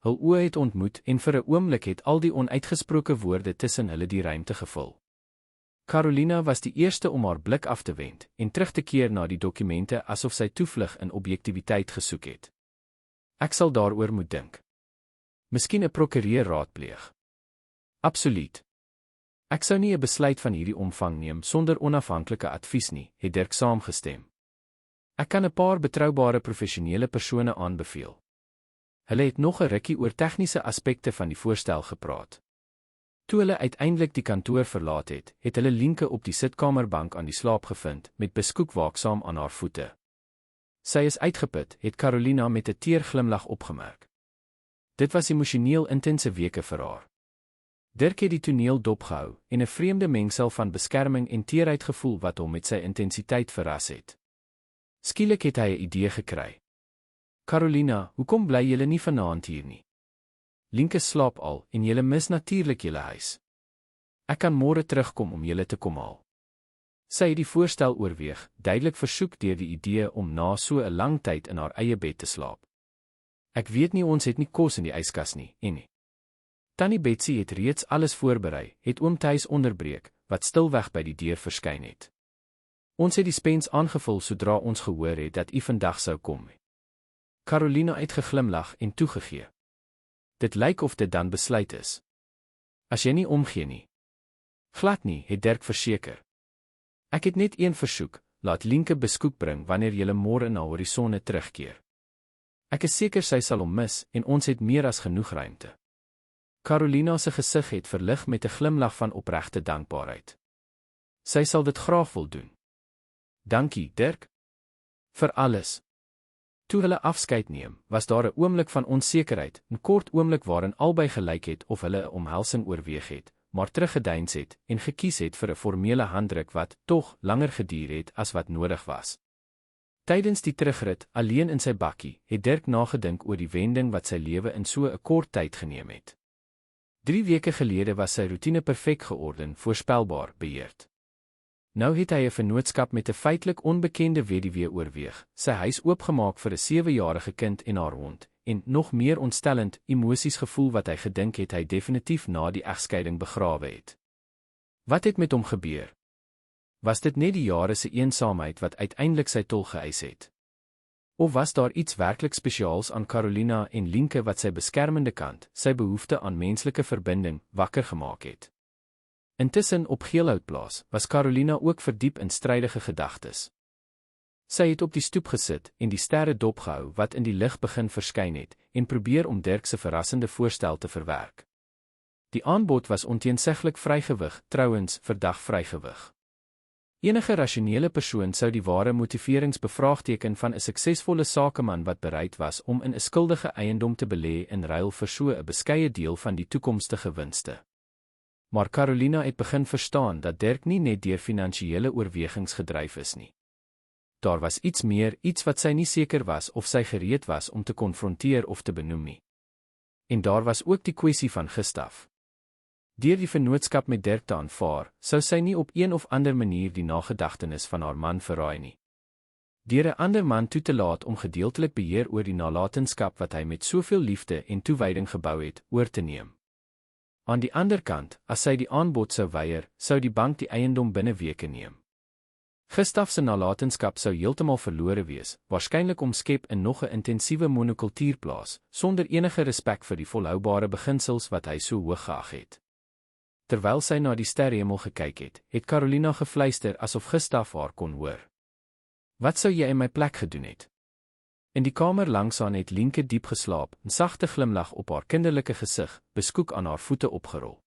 Hul oë het ontmoet en vir 'n oomblik het al die onuitgesproke woorde tussen hulle die ruimte gevul. Carolina was die eerste om haar blik af te wend en terug te keer na die dokumente asof sy toevlug in objektiviteit gesoek het. Ek sal daaroor moet dink. Miskien 'n prokureur raadpleeg. Absoluut. Ek sou nie 'n besluit van hierdie omvang neem sonder onafhanklike advies nie, het Dirk saamgestem. Ek kan 'n paar betroubare professionele persone aanbeveel. Hulle het nog 'n rukkie oor tegniese aspekte van die voorstel gepraat. Toe hulle uiteindelik die kantoor verlaat het, het hulle Lienke op die sitkamerbank aan die slaap gevind, met beskoek waaksaam aan haar voete. Sy is uitgeput, het Carolina met 'n teer glimlag opgemerk. Dit was emosioneel intense weke vir haar. Dirk het die toneel dopgehou en 'n vreemde mengsel van beskerming en teerheid gevoel wat hom met sy intensiteit verras het. Skielik het hy 'n idee gekry. Carolina, hoekom bly julle nie vanaand hier nie? Lienke slaap al en julle mis natuurlik julle huis. Ek kan môre terugkom om julle te kom haal. Sy het die voorstel oorweeg, duidelik versoek deur die idee om na so 'n lang tyd in haar eie bed te slaap. Ek weet nie, ons het nie kos in die yskas nie, en nie. Tannie Betsy het reeds alles voorberei, het oom Thys onderbreek, wat stilweg by die deur verskyn het. Ons het die spens aangevul sodra ons gehoor het dat u vandag sou kom. Carolina het geglimlag en toegegee. Dit lyk of dit dan besluit is. As jy nie omgee nie. Glad nie, het Dirk verseker. Ek het net een versoek, laat Lienke beskoek bring wanneer julle môre na Horizonne terugkeer. Ek is seker sy sal hom mis en ons het meer as genoeg ruimte. Carolina se gesig het verlig met 'n glimlag van opregte dankbaarheid. Sy sal dit graag wil doen. Dankie, Dirk. Vir alles. Toe hulle afskeid neem, was daar 'n oomblik van onsekerheid, 'n kort oomblik waarin albei gelyk het of hulle 'n omhelsing oorweeg het, maar teruggedeins het en gekies het vir 'n formele handdruk wat tog langer geduur het as wat nodig was. Tydens die terugrit, alleen in sy bakkie, het Dirk nagedink oor die wending wat sy lewe in so 'n kort tyd geneem het. 3 weke gelede was sy roetine perfek georden, voorspelbaar, beheerd. Nou het hy 'n vennootskap met 'n feitelik onbekende weduwee oorweeg, sy huis oopgemaak vir 'n 7-jarige kind en haar hond, en nog meer ontstellend, emosies gevoel wat hy gedink het hy definitief na die egskeiding begrawe het. Wat het met hom gebeur? Was dit net die jare se eensaamheid wat uiteindelik sy tol geëis het? Of was daar iets werklik spesiaals aan Carolina en Lienke wat sy beskermende kant, sy behoefte aan menslike verbinding, wakker gemaak het? Intussen op Geelhoutplaas was Carolina ook verdiep in strydige gedagtes. Sy het op die stoep gesit en die sterre dopgehou wat in die lig begin verskyn het en probeer om Dirk se verrassende voorstel te verwerk. Die aanbod was onteenseglik vrygewig, trouens verdag vrygewig. Enige rasionele persoon sou die ware motiveringsbevraagteken van 'n suksesvolle sakeman wat bereid was om in 'n skuldige eiendom te belê in ruil vir so 'n beskeie deel van die toekomstige winste. Maar Carolina het begin verstaan dat Dirk nie net deur finansiële oorwegings gedryf is nie. Daar was iets meer, iets wat sy nie seker was of sy gereed was om te konfronteer of te benoem nie. En daar was ook die kwessie van Gustaf. Deur die vennootskap met Dirk te aanvaar, sou sy nie op een of ander manier die nagedagtenis van haar man verraai nie. Deur 'n ander man toe te laat om gedeeltelik beheer oor die nalatenskap wat hy met soveel liefde en toewyding gebou het, oor te neem. Aan die ander kant, as sy die aanbod sou weier, sou die bank die eiendom binne weke neem. Gustaf se nalatenskap sou heeltemal verlore wees, waarskynlik omskep in nog 'n intensiewe monokultuurplaas, sonder enige respek vir die volhoubare beginsels wat hy so hoog geag het. Terwyl sy na die sterrehemel gekyk het, het Carolina gefluister asof Gustaf haar kon hoor. Wat sou jy in my plek gedoen het? In die kamer langs haar het Lienke diep geslaap, 'n sagte glimlag op haar kinderlike gesig, beskoek aan haar voete opgerol.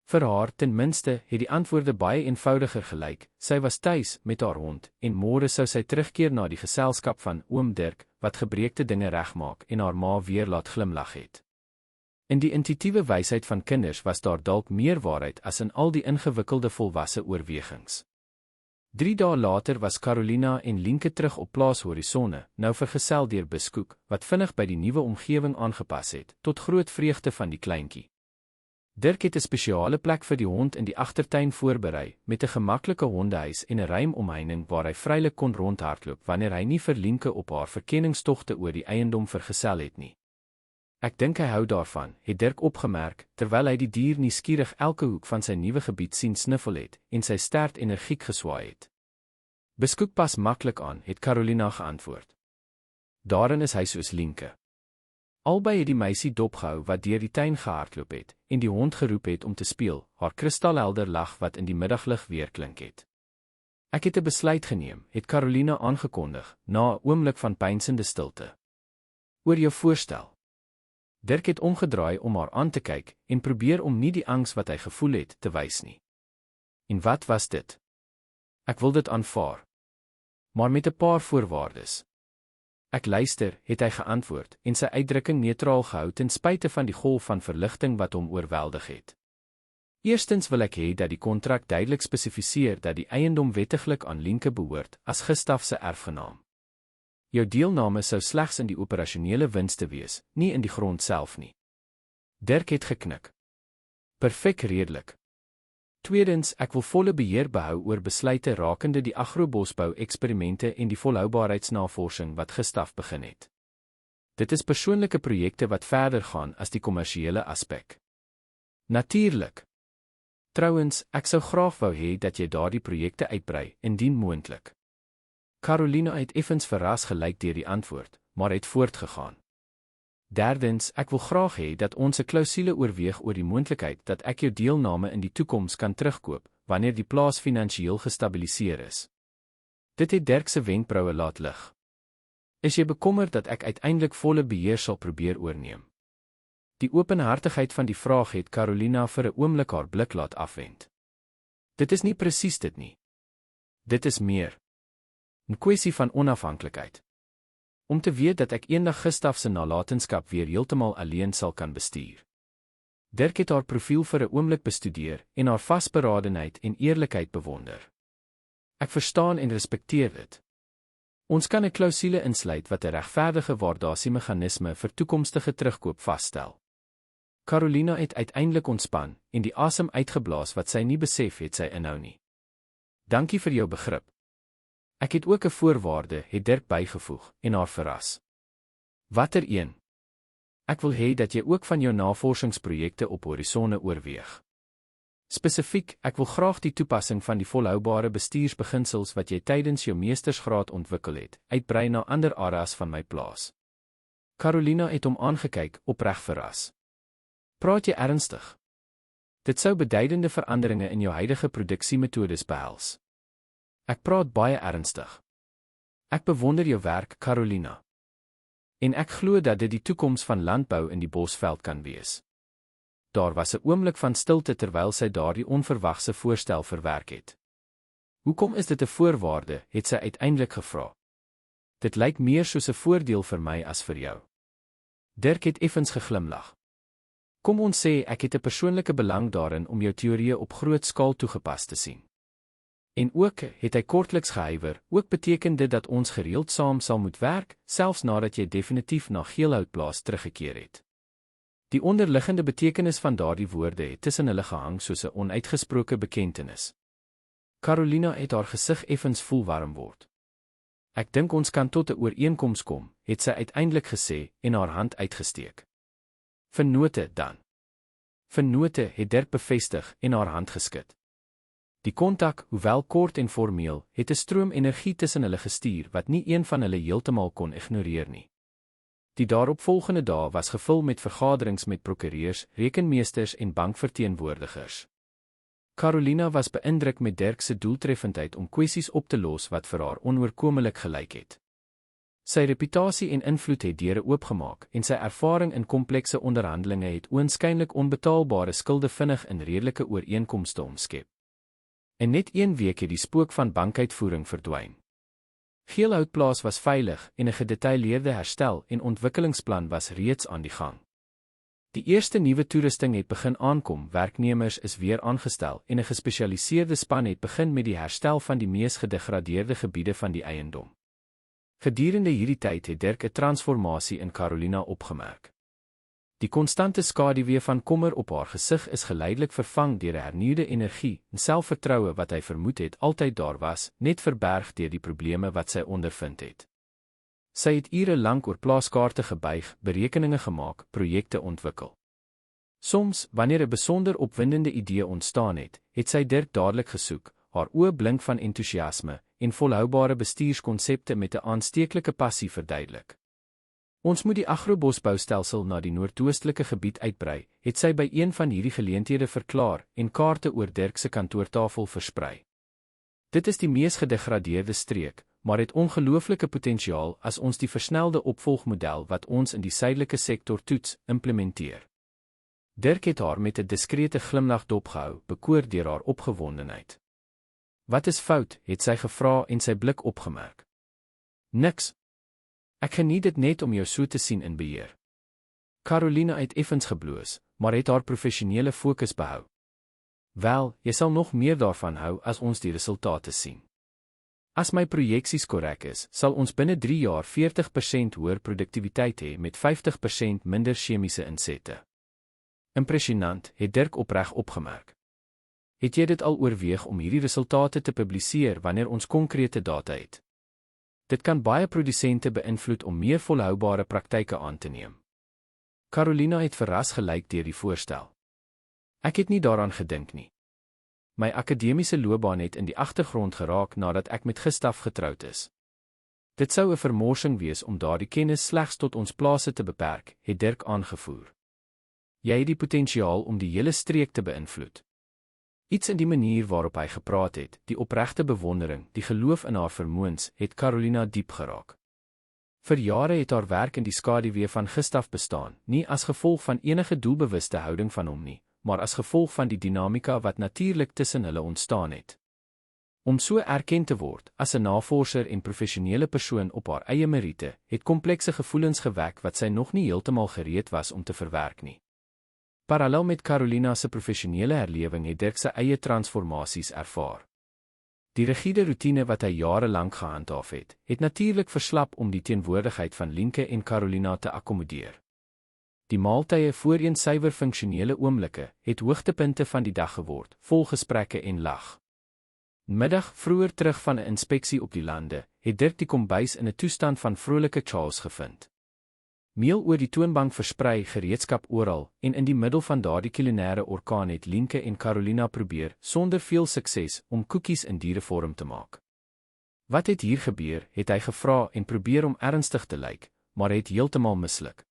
Vir haar, ten minste, het die antwoorde baie eenvoudiger gelyk. Sy was tuis met haar hond, en môre sou sy terugkeer na die geselskap van oom Dirk, wat gebreekte dinge regmaak en haar ma weer laat glimlag het. In die intuïtiewe wysheid van kinders was daar dalk meer waarheid as in al die ingewikkelde volwasse oorwegings. 3 dae later was Carolina en Lienke terug op plaas Horizonne, nou vergesel deur Beskoek, wat vinnig by die nuwe omgewing aangepas het, tot groot vreugde van die kleintjie. Dirk het 'n spesiale plek vir die hond in die agtertuin voorberei, met 'n gemaklike hondehuis en 'n ruimomheining waar hy vrylik kon rondhardloop wanneer hy nie vir Lienke op haar verkenningstogte oor die eiendom vergesel het nie. Ek dink hy hou daarvan, het Dirk opgemerk, terwyl hy die dier nuuskierig elke hoek van sy nuwe gebied sien sniffel het en sy stert energiek geswaai het. Beskoek pas maklik aan, het Carolina geantwoord. Daarin is hy soos Lienke. Albei het die meisie dopgehou wat deur die tuin gehardloop het en die hond geroep het om te speel, haar kristalhelder lag wat in die middaglig weerklink het. Ek het 'n besluit geneem, het Carolina aangekondig, na 'n oomblik van pynsende stilte. Oor jou voorstel. Dirk het omgedraai om haar aan te kyk en probeer om nie die angs wat hy gevoel het te wys nie. En wat was dit? Ek wil dit aanvaar. Maar met 'n paar voorwaardes. Ek luister, het hy geantwoord, en sy uitdrukking neutraal gehou ten spyte van die golf van verligting wat hom oorweldig het. Eerstens wil ek hê dat die kontrak duidelik spesifiseer dat die eiendom wettiglik aan Lienke behoort, as Gustaf se erfgenaam. Jou deelname sou slegs in die operasionele winste wees, nie in die grond self nie. Dirk het geknik. Perfek redelik. Tweedens, ek wil volle beheer behou oor besluite rakende die agrobosbou-eksperimente en die volhoubaarheidsnavorsing wat Gustaf begin het. Dit is persoonlike projekte wat verder gaan as die kommersiële aspek. Natuurlik. Trouwens, ek sou graag wou hê dat jy daardie projekte uitbrei, indien moontlik. Carolina het effens verras gelyk deur die antwoord, maar het voortgegaan. Derdens, ek wil graag hê dat ons 'n klousule oorweeg oor die moontlikheid dat ek jou deelname in die toekoms kan terugkoop, wanneer die plaas finansiëel gestabiliseer is. Dit het Dirk se wenkbroue laat lig. Is jy bekommerd dat ek uiteindelik volle beheer sal probeer oorneem? Die openhartigheid van die vraag het Carolina vir 'n oomblik haar blik laat afwend. Dit is nie presies dit nie. Dit is meer 'n kwessie van onafhanklikheid. Om te weet dat ek eendag Gustav se nalatenskap weer heeltemal alleen sal kan bestuur. Dirk het haar profiel vir 'n oomblik bestudeer en haar vasberadenheid en eerlikheid bewonder. Ek verstaan en respekteer dit. Ons kan 'n klousule insluit wat 'n regverdige waardasiemeganisme vir toekomstige terugkoop vasstel. Carolina het uiteindelik ontspan en die asem uitgeblaas wat sy nie besef het sy inhou nie. Dankie vir jou begrip. Ek het ook 'n voorwaarde, het Dirk bygevoeg en haar verras. Watter een? Ek wil hê dat jy ook van jou navorsingsprojekte op horisonne oorweeg. Spesifiek, ek wil graag die toepassing van die volhoubare bestuursbeginsels wat jy tydens jou meestersgraad ontwikkel het, uitbrei na ander areas van my plaas. Carolina het hom aangekyk, opreg verras. Praat jy ernstig? Dit sou beduidende veranderinge in jou huidige produksiemetodes behels. Ek praat baie ernstig. Ek bewonder jou werk, Carolina. En ek glo dat dit die toekoms van landbou in die Bosveld kan wees. Daar was 'n oomblik van stilte terwyl sy daardie onverwagse voorstel verwerk het. Hoekom is dit 'n voorwaarde, het sy uiteindelik gevra. Dit lyk meer soos 'n voordeel vir my as vir jou. Dirk het effens geglimlag. Kom ons sê ek het 'n persoonlike belang daarin om jou teorieë op groot skaal toegepas te sien. En ook, het hy kortliks gehuiwer, ook beteken dit dat ons gereeld saam sal moet werk, selfs nadat jy definitief na Geelhoutplaas teruggekeer het. Die onderliggende betekenis van daardie woorde het tussen hulle gehang soos 'n onuitgesproke bekentenis. Carolina het haar gesig effens voel warm word. Ek dink ons kan tot 'n ooreenkoms kom, het sy uiteindelik gesê en haar hand uitgesteek. Vennote dan. Vennote, het Dirk bevestig en haar hand geskud. Die kontak, hoewel kort en formeel, het 'n stroom energie tussen hulle gestuur wat nie een van hulle heeltemal kon ignoreer nie. Die daaropvolgende dae was gevul met vergaderings met prokureurs, rekenmeesters en bankverteenwoordigers. Carolina was beïndruk met Dirk se doeltreffendheid om kwessies op te los wat vir haar onoorkomelik gelyk het. Sy reputasie en invloed het deure oopgemaak en sy ervaring in komplekse onderhandelinge het oënskynlik onbetaalbare skulde vinnig in redelike ooreenkomste omskep. In net 1 week het die spook van bankuitvoering verdwyn. Geelhoutplaas was veilig en 'n gedetailleerde herstel- en ontwikkelingsplan was reeds aan die gang. Die eerste nuwe toerusting het begin aankom, werknemers is weer aangestel en 'n gespesialiseerde span het begin met die herstel van die mees gedegradeerde gebiede van die eiendom. Gedurende hierdie tyd het Dirk 'n transformasie in Carolina opgemerk. Die konstante skaduwee van kommer op haar gesig is geleidelik vervang deur 'n hernuide energie en selfvertroue wat hy vermoed het altyd daar was, net verberg deur die probleme wat sy ondervind het. Sy het ure lank oor plaaskaarte gebuig, berekeninge gemaak, projekte ontwikkel. Soms, wanneer 'n besonder opwindende idee ontstaan het, het sy Dirk dadelik gesoek, haar oë blink van entoesiasme en volhoubare bestuurskonsepte met 'n aansteeklike passie verduidelik. Ons moet die agrobosboustelsel na die noordoostelike gebied uitbrei, het sy by een van hierdie geleenthede verklaar en kaarte oor Dirk se kantoortafel versprei. Dit is die mees gedegradeerde streek, maar het ongelooflike potensiaal as ons die versnelde opvolgmodel wat ons in die suidelike sektor toets, implementeer. Dirk het haar met 'n diskrete glimlag dopgehou, bekoor deur haar opgewondenheid. Wat is fout, het sy gevra en sy blik opgemerk. Niks. Ek geniet dit net om jou so te sien in beheer. Carolina het effens gebloos, maar het haar professionele fokus behou. Wel, jy sal nog meer daarvan hou as ons die resultate sien. As my projeksies korrek is, sal ons binne 3 jaar 40% hoër produktiwiteit hê met 50% minder chemiese insette. Impressionant, het Dirk opreg opgemerk. Het jy dit al oorweeg om hierdie resultate te publiseer wanneer ons konkrete data het? Dit kan baie produsente beïnvloed om meer volhoubare praktyke aan te neem. Carolina het verras gelyk deur die voorstel. Ek het nie daaraan gedink nie. My akademiese loopbaan het in die agtergrond geraak nadat ek met Gustav getroud is. Dit sou 'n vermorsing wees om daardie kennis slegs tot ons plase te beperk, het Dirk aangevoer. Jy het die potensiaal om die hele streek te beïnvloed. Iets in die manier waarop hy gepraat het, die opregte bewondering, die geloof in haar vermoëns, het Carolina diep geraak. Vir jare het haar werk in die skaduwee van Gustav bestaan, nie as gevolg van enige doelbewuste houding van hom nie, maar as gevolg van die dinamika wat natuurlik tussen hulle ontstaan het. Om so erken te word, as 'n navorser en professionele persoon op haar eie meriete, het komplekse gevoelens gewek wat sy nog nie heeltemal gereed was om te verwerk nie. Parallel met Carolina se professionele herlewing het Dirk sy eie transformasies ervaar. Die rigiede roetine wat hy jare lank gehandhaaf het, het natuurlik verslap om die teenwoordigheid van Lienke en Carolina te akkommodeer. Die maaltye voorheen suiwer funksionele oomblikke, het hoogtepunte van die dag geword, vol gesprekke en lag. Middag, vroeër terug van 'n inspeksie op die lande, het Dirk die kombuis in 'n toestand van vrolike chaos gevind. Meel oor die toonbank versprei, gereedskap oral, en in die middel van daardie kulinaire orkaan het Lienke en Carolina probeer, sonder veel sukses, om koekies in dierevorm te maak. Wat het hier gebeur, het hy gevra en probeer om ernstig te lyk, maar het heeltemal misluk.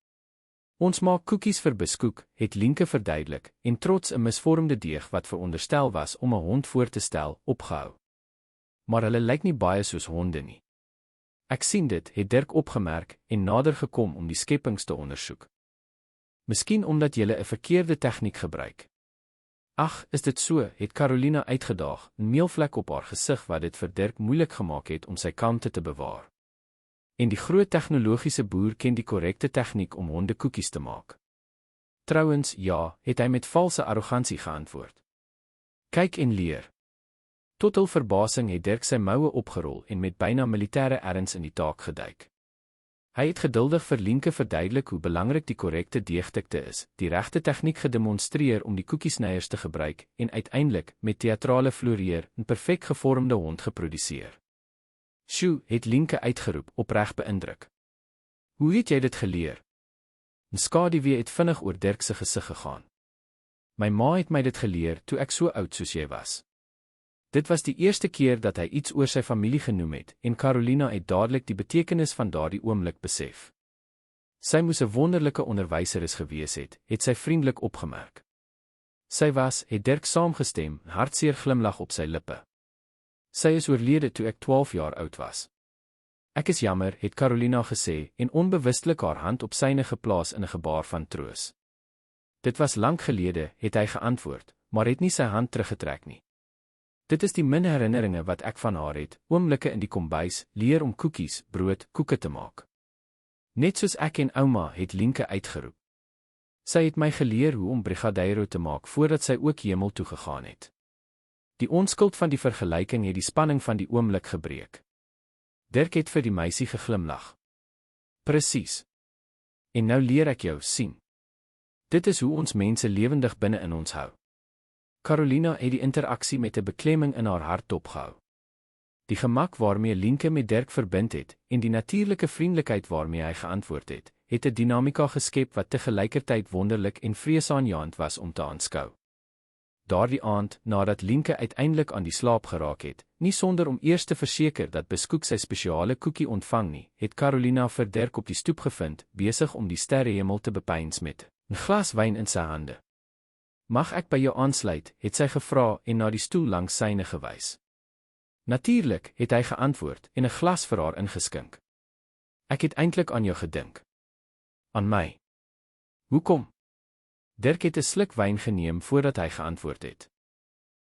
Ons maak koekies vir beskoek, het Lienke verduidelik, en trots 'n misvormde deeg wat veronderstel was om 'n hond voor te stel, opgehou. Maar hulle lyk nie baie soos honde nie. Ek sien dit, het Dirk opgemerk, en nader gekom om die skepings te ondersoek. Miskien omdat julle 'n verkeerde tegniek gebruik. Ag, is dit so, het Carolina uitgedaag, 'n meelvlek op haar gesig wat dit vir Dirk moeilik gemaak het om sy kalmte te bewaar. En die groot tegnologiese boer ken die korrekte tegniek om hondekoekies te maak. Trouwens, ja, het hy met valse arrogansie geantwoord. Kyk en leer. Tot hul verbasing het Dirk sy moue opgerol en met byna militêre erns in die taak geduik. Hy het geduldig vir Lienke verduidelik hoe belangrik die korrekte deegdikte is, die regte tegniek gedemonstreer om die koekiesnyers te gebruik en uiteindelik, met teatrale floreer, 'n perfek gevormde hond geproduseer. "Sjoe," het Lienke uitgeroep, opreg beïndruk. "Hoe het jy dit geleer?" 'n skaduwee het vinnig oor Dirk se gesig gegaan. "My ma het my dit geleer toe ek so oud soos jy was." Dit was die eerste keer dat hy iets oor sy familie genoem het, en Carolina het dadelik die betekenis van daardie oomblik besef. Sy moes 'n wonderlike onderwyseres gewees het sy vriendelik opgemerk. Sy was, het Dirk saamgestem, 'n hartseer glimlag op sy lippe. "Sy is oorlede toe ek 12 jaar oud was." "Ek is jammer," het Carolina gesê, en onbewustelik haar hand op syne geplaas in 'n gebaar van troos. "Dit was lank gelede," het hy geantwoord, maar het nie sy hand teruggetrek nie. "Dit is die min herinneringe wat ek van haar het, oomblikke in die kombuis, leer om koekies, brood, koeke te maak. Net soos ek en ouma," het Lienke uitgeroep. "Sy het my geleer hoe om brigadeiro te maak voordat sy ook hemel toe gegaan het." Die onskuld van die vergelyking het die spanning van die oomblik gebreek. Dirk het vir die meisie geglimlag. "Presies. En nou leer ek jou sien. Dit is hoe ons mense lewendig binne in ons hou." Carolina het die interaksie met 'n beklemming in haar hart dopgehou. Die gemak waarmee Lienke met Dirk verbind het, en die natuurlike vriendelikheid waarmee hy geantwoord het, het 'n dinamika geskep wat tegelykertyd wonderlik en vreesaanjaend was om te aanskou. Daardie aand, nadat Lienke uiteindelik aan die slaap geraak het, nie sonder om eers te verseker dat Beskoek sy spesiale koekie ontvang nie, het Carolina vir Dirk op die stoep gevind, besig om die sterrehemel te bepeins met 'n glas wyn in sy hande. "Mag ek by jou aansluit?" het sy gevra en na die stoel langs syne gewys. "Natuurlik," het hy geantwoord en 'n glas vir haar ingeskink. "Ek het eintlik aan jou gedink." "Aan my? Hoekom?" Dirk het 'n sluk wyn geneem voordat hy geantwoord het.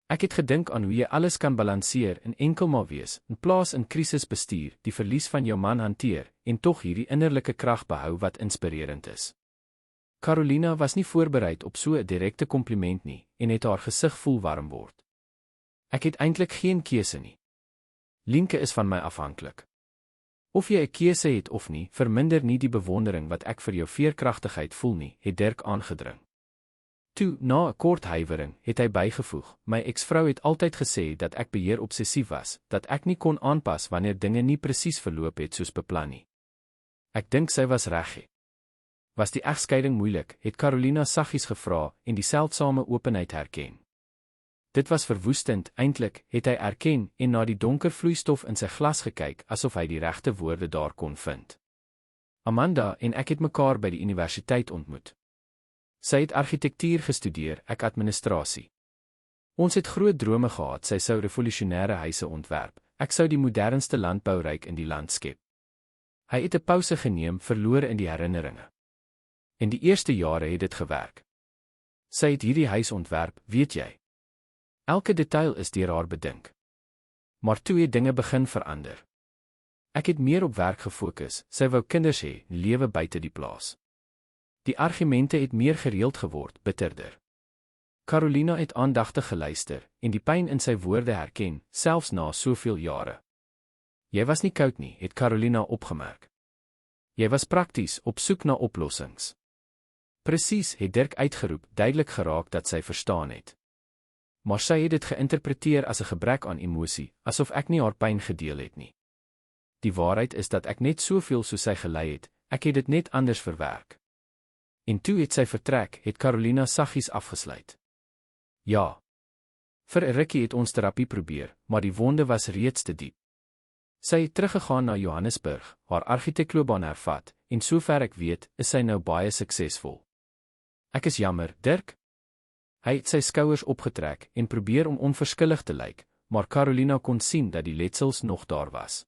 "Ek het gedink aan hoe jy alles kan balanseer en enkel maar wees, in plaas in krisisbestuur, die verlies van jou man hanteer, en tog hierdie innerlike krag behou wat inspirerend is." Carolina was nie voorbereid op so 'n direkte kompliment nie, en het haar gesig voel warm word. "Ek het eintlik geen keuse nie. Lienke is van my afhanklik. Of jy 'n keuse het of nie, verminder nie die bewondering wat ek vir jou veerkragtigheid voel nie," het Dirk aangedring. Toe, na 'n kort huiwering, het hy bygevoeg, "My eksvrou het altyd gesê dat ek beheer-obsessief was, dat ek nie kon aanpas wanneer dinge nie presies verloop het soos beplan nie. Ek dink sy was reg." "Was die egskeiding moeilik?" het Carolina saggies gevra en die seldsame openheid herken. "Dit was verwoestend, eintlik," het hy erken en na die donker vloeistof in sy glas gekyk asof hy die regte woorde daar kon vind. "Amanda en ek het mekaar by die universiteit ontmoet. Sy het argitektuur gestudeer, ek administrasie. Ons het groot drome gehad, sy sou revolusionêre huise ontwerp. Ek sou die modernste landbouryk in die land skep. Hy het 'n pouse geneem, verlore in die herinneringe. In die eerste jare het dit gewerk. Sy het hierdie huis ontwerp, weet jy. Elke detail is deur haar bedink. Maar toe het dinge begin verander. Ek het meer op werk gefokus, sy wou kinders hê, lewe buite die plaas. Die argumente het meer gereeld geword, bitterder. Carolina het aandagtig geluister en die pyn in sy woorde herken, selfs na soveel jare. Jy was nie koud nie, het Carolina opgemerk. Jy was prakties, op soek na oplossings. Presies, het Dirk uitgeroep, duidelik geraak dat sy verstaan het. Maar sy het dit geïnterpreteer as 'n gebrek aan emosie, asof ek nie haar pyn gedeel het nie. Die waarheid is dat ek net soveel soos sy gelei het, ek het dit net anders verwerk. En toe het sy vertrek, het Carolina saggies afgesluit. Ja. Vir 'n rukkie het ons terapie probeer, maar die wonde was reeds te diep. Sy het teruggegaan na Johannesburg, haar argitekloopbaan hervat, en sover ek weet, is sy nou baie suksesvol. Ek is jammer, Dirk. Hy het sy skouers opgetrek en probeer om onverskillig te lyk, maar Carolina kon sien dat die letsels nog daar was.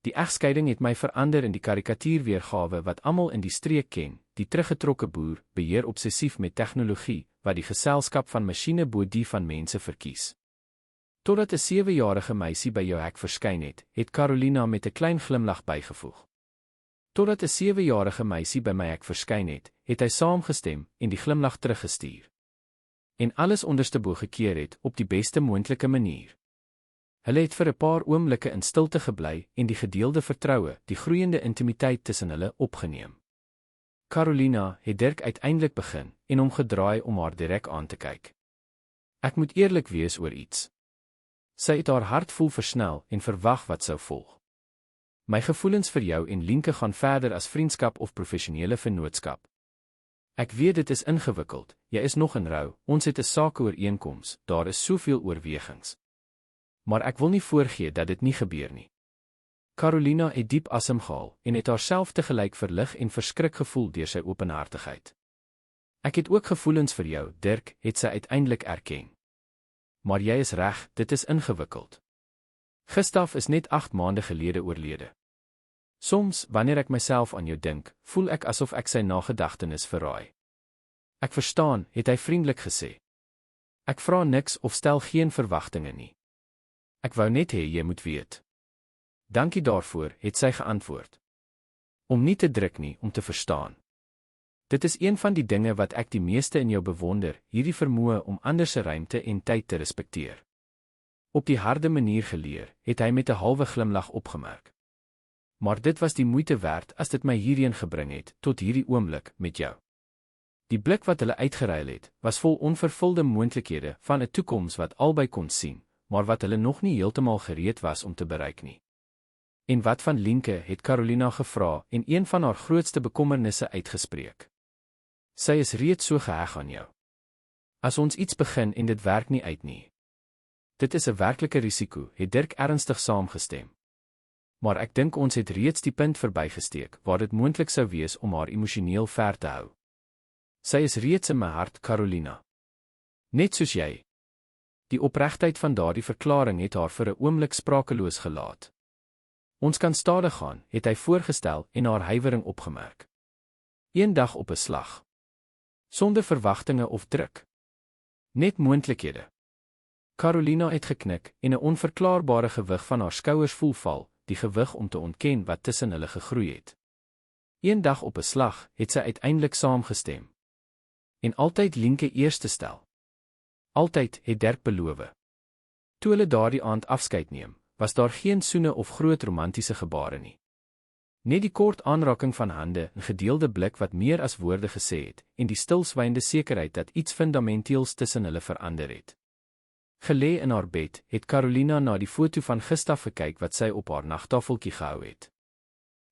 Die egskeiding het my verander in die karikatuurweergawe wat almal in die streek ken, die teruggetrokke boer, beheer obsessief met tegnologie, wat die geselskap van masjiene bo die van mense verkies. Totdat 'n 7-jarige meisie by jou hek verskyn het Carolina met 'n klein glimlag bygevoeg. Totdat 'n 7-jarige meisie by my hek verskyn het hy saamgestem en die glimlag teruggestuur. En alles onderstebo gekeer het op die beste moontlike manier. Hulle het vir 'n paar oomblikke in stilte gebly en die gedeelde vertroue, die groeiende intimiteit tussen hulle opgeneem. Carolina het Dirk uiteindelik begin en hom gedraai om haar direk aan te kyk. Ek moet eerlik wees oor iets. Sy het haar hart voel versnel en verwag wat sou volg. My gevoelens vir jou en Lienke gaan verder as vriendskap of professionele vennootskap. Ek weet dit is ingewikkeld, jy is nog in rou, ons het 'n sakeooreenkoms, daar is soveel oorwegings. Maar ek wil nie voorgee dat dit nie gebeur nie. Carolina het diep asem gehaal en het haarself tegelyk verlig en verskrik gevoel deur sy openhartigheid. Ek het ook gevoelens vir jou, Dirk, het sy uiteindelik erken. Maar jy is reg, dit is ingewikkeld. Gustav is net 8 maande gelede oorlede. Soms, wanneer ek myself aan jou dink, voel ek asof ek sy nagedagtenis verraai. Ek verstaan, het hy vriendelik gesê. Ek vra niks of stel geen verwagtinge nie. Ek wou net hê jy moet weet. Dankie daarvoor, het sy geantwoord. Om nie te druk nie, om te verstaan. Dit is een van die dinge wat ek die meeste in jou bewonder, hierdie vermoë om ander se ruimte en tyd te respekteer. Op die harde manier geleer, het hy met 'n halwe glimlag opgemerk. Maar dit was die moeite werd as dit my hierheen gebring het, tot hierdie oomblik met jou. Die blik wat hulle uitgeruil het, was vol onvervulde moontlikhede van 'n toekoms wat albei kon sien, maar wat hulle nog nie heeltemal gereed was om te bereik nie. En wat van Lienke, het Carolina gevra en een van haar grootste bekommernisse uitgespreek. Sy is reeds so geheg aan jou. As ons iets begin en dit werk nie uit nie. Dit is 'n werklike risiko, het Dirk ernstig saamgestem. Maar ek dink ons het reeds die punt verbygesteek waar dit moontlik sou wees om haar emosioneel ver te hou. Sy is reeds in my hart, Carolina. Net soos jy. Die opregtheid van daardie verklaring het haar vir 'n oomblik sprakeloos gelaat. Ons kan stadig gaan, het hy voorgestel en haar huiwering opgemerk. Eendag op 'n slag. Sonder verwagtinge of druk. Net moontlikhede. Carolina het geknik en 'n onverklaarbare gewig van haar skouers voel val, die gewig om te ontken wat tussen hulle gegroei het. Eendag op 'n slag, het sy uiteindelik saamgestem. En altyd Lienke eerste stel. Altyd, het Dirk beloof. Toe hulle daardie aand afskeid neem, was daar geen soene of groot romantiese gebare nie. Net die kort aanraking van hande, 'n gedeelde blik wat meer as woorde gesê het, en die stilswynde sekerheid dat iets fundamenteels tussen hulle verander het. Gelê in haar bed, het Carolina na die foto van Gustav gekyk wat sy op haar nagtafeltjie gehou het.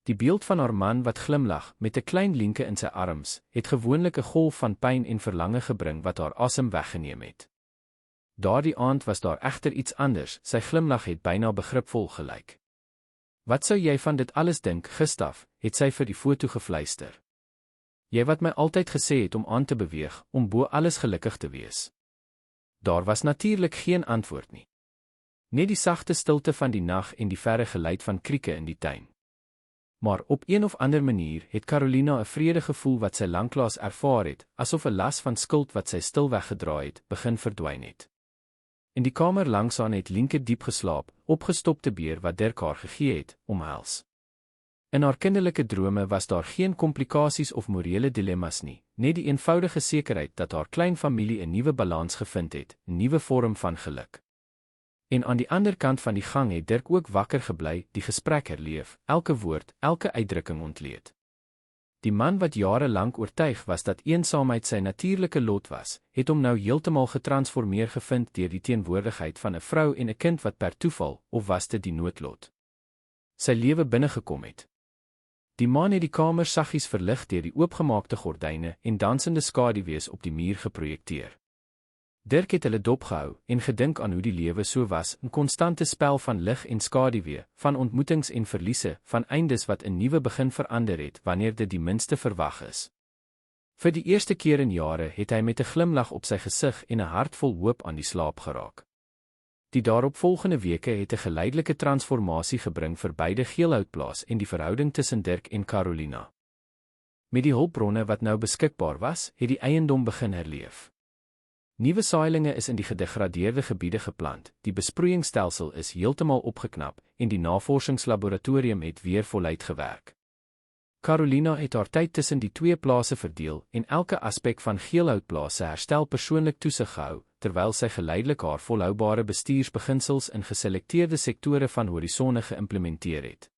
Die beeld van haar man wat glimlag, met 'n klein Lienke in sy arms, het gewoonlik 'n golf van pyn en verlange gebring wat haar asem weggeneem het. Daardie aand was daar egter iets anders, sy glimlag het byna begripvol gelyk. Wat sou jy van dit alles dink, Gustav, het sy vir die foto gefluister. Jy wat my altyd gesê het om aan te beweeg, om bo alles gelukkig te wees. Daar was natuurlijk geen antwoord nie. Net die sagte stilte van die nag en die verre geluid van krieke in die tuin. Maar op een of ander manier het Carolina 'n vredegevoel wat sy lanklaas ervaar het, asof 'n las van skuld wat sy stil weggedraai het, begin verdwyn het. In die kamer langs haar het Lienke diep geslaap, opgestopte beer wat Dirk haar gegee het, omhels. In haar kinderlike drome was daar geen komplikasies of morele dilemma's nie, net die eenvoudige sekerheid dat haar klein familie 'n nuwe balans gevind het, 'n nuwe vorm van geluk. En aan die ander kant van die gang het Dirk ook wakker gebly, die gesprek herleef, elke woord, elke uitdrukking ontleed. Die man wat jare lank oortuig was dat eensaamheid sy natuurlike lot was, het hom nou heeltemal getransformeer gevind deur die teenwoordigheid van 'n vrou en 'n kind wat per toeval, of was dit die noodlot, sy lewe binnegekom het. Die maan het die kamer saggies verlig deur die oopgemaakte gordyne en dansende skaduwees op die muur geprojekteer. Dirk het hulle dopgehou en gedink aan hoe die lewe so was, 'n konstante spel van lig en skaduwee, van ontmoetings en verliese, van eindes wat 'n nuwe begin verander het wanneer dit die minste verwag is. Vir die eerste keer in jare het hy met 'n glimlag op sy gesig en 'n hart vol hoop aan die slaap geraak. Die daaropvolgende weke het 'n geleidelike transformasie gebring vir beide Geelhoutplaas en die verhouding tussen Dirk en Carolina. Met die hulpbronne wat nou beskikbaar was, het die eiendom begin herleef. Nuwe saailinge is in die gedegradeerde gebiede geplant, die besproeiingsstelsel is heeltemal opgeknap en die navorsingslaboratorium het weer voluit gewerk. Carolina het haar tyd tussen die twee plase verdeel en elke aspek van Geelhoutplaas se herstel persoonlik toesig gehou, terwyl sy geleidelik haar volhoubare bestuursbeginsels in geselekteerde sektore van Horisonne geïmplementeer het.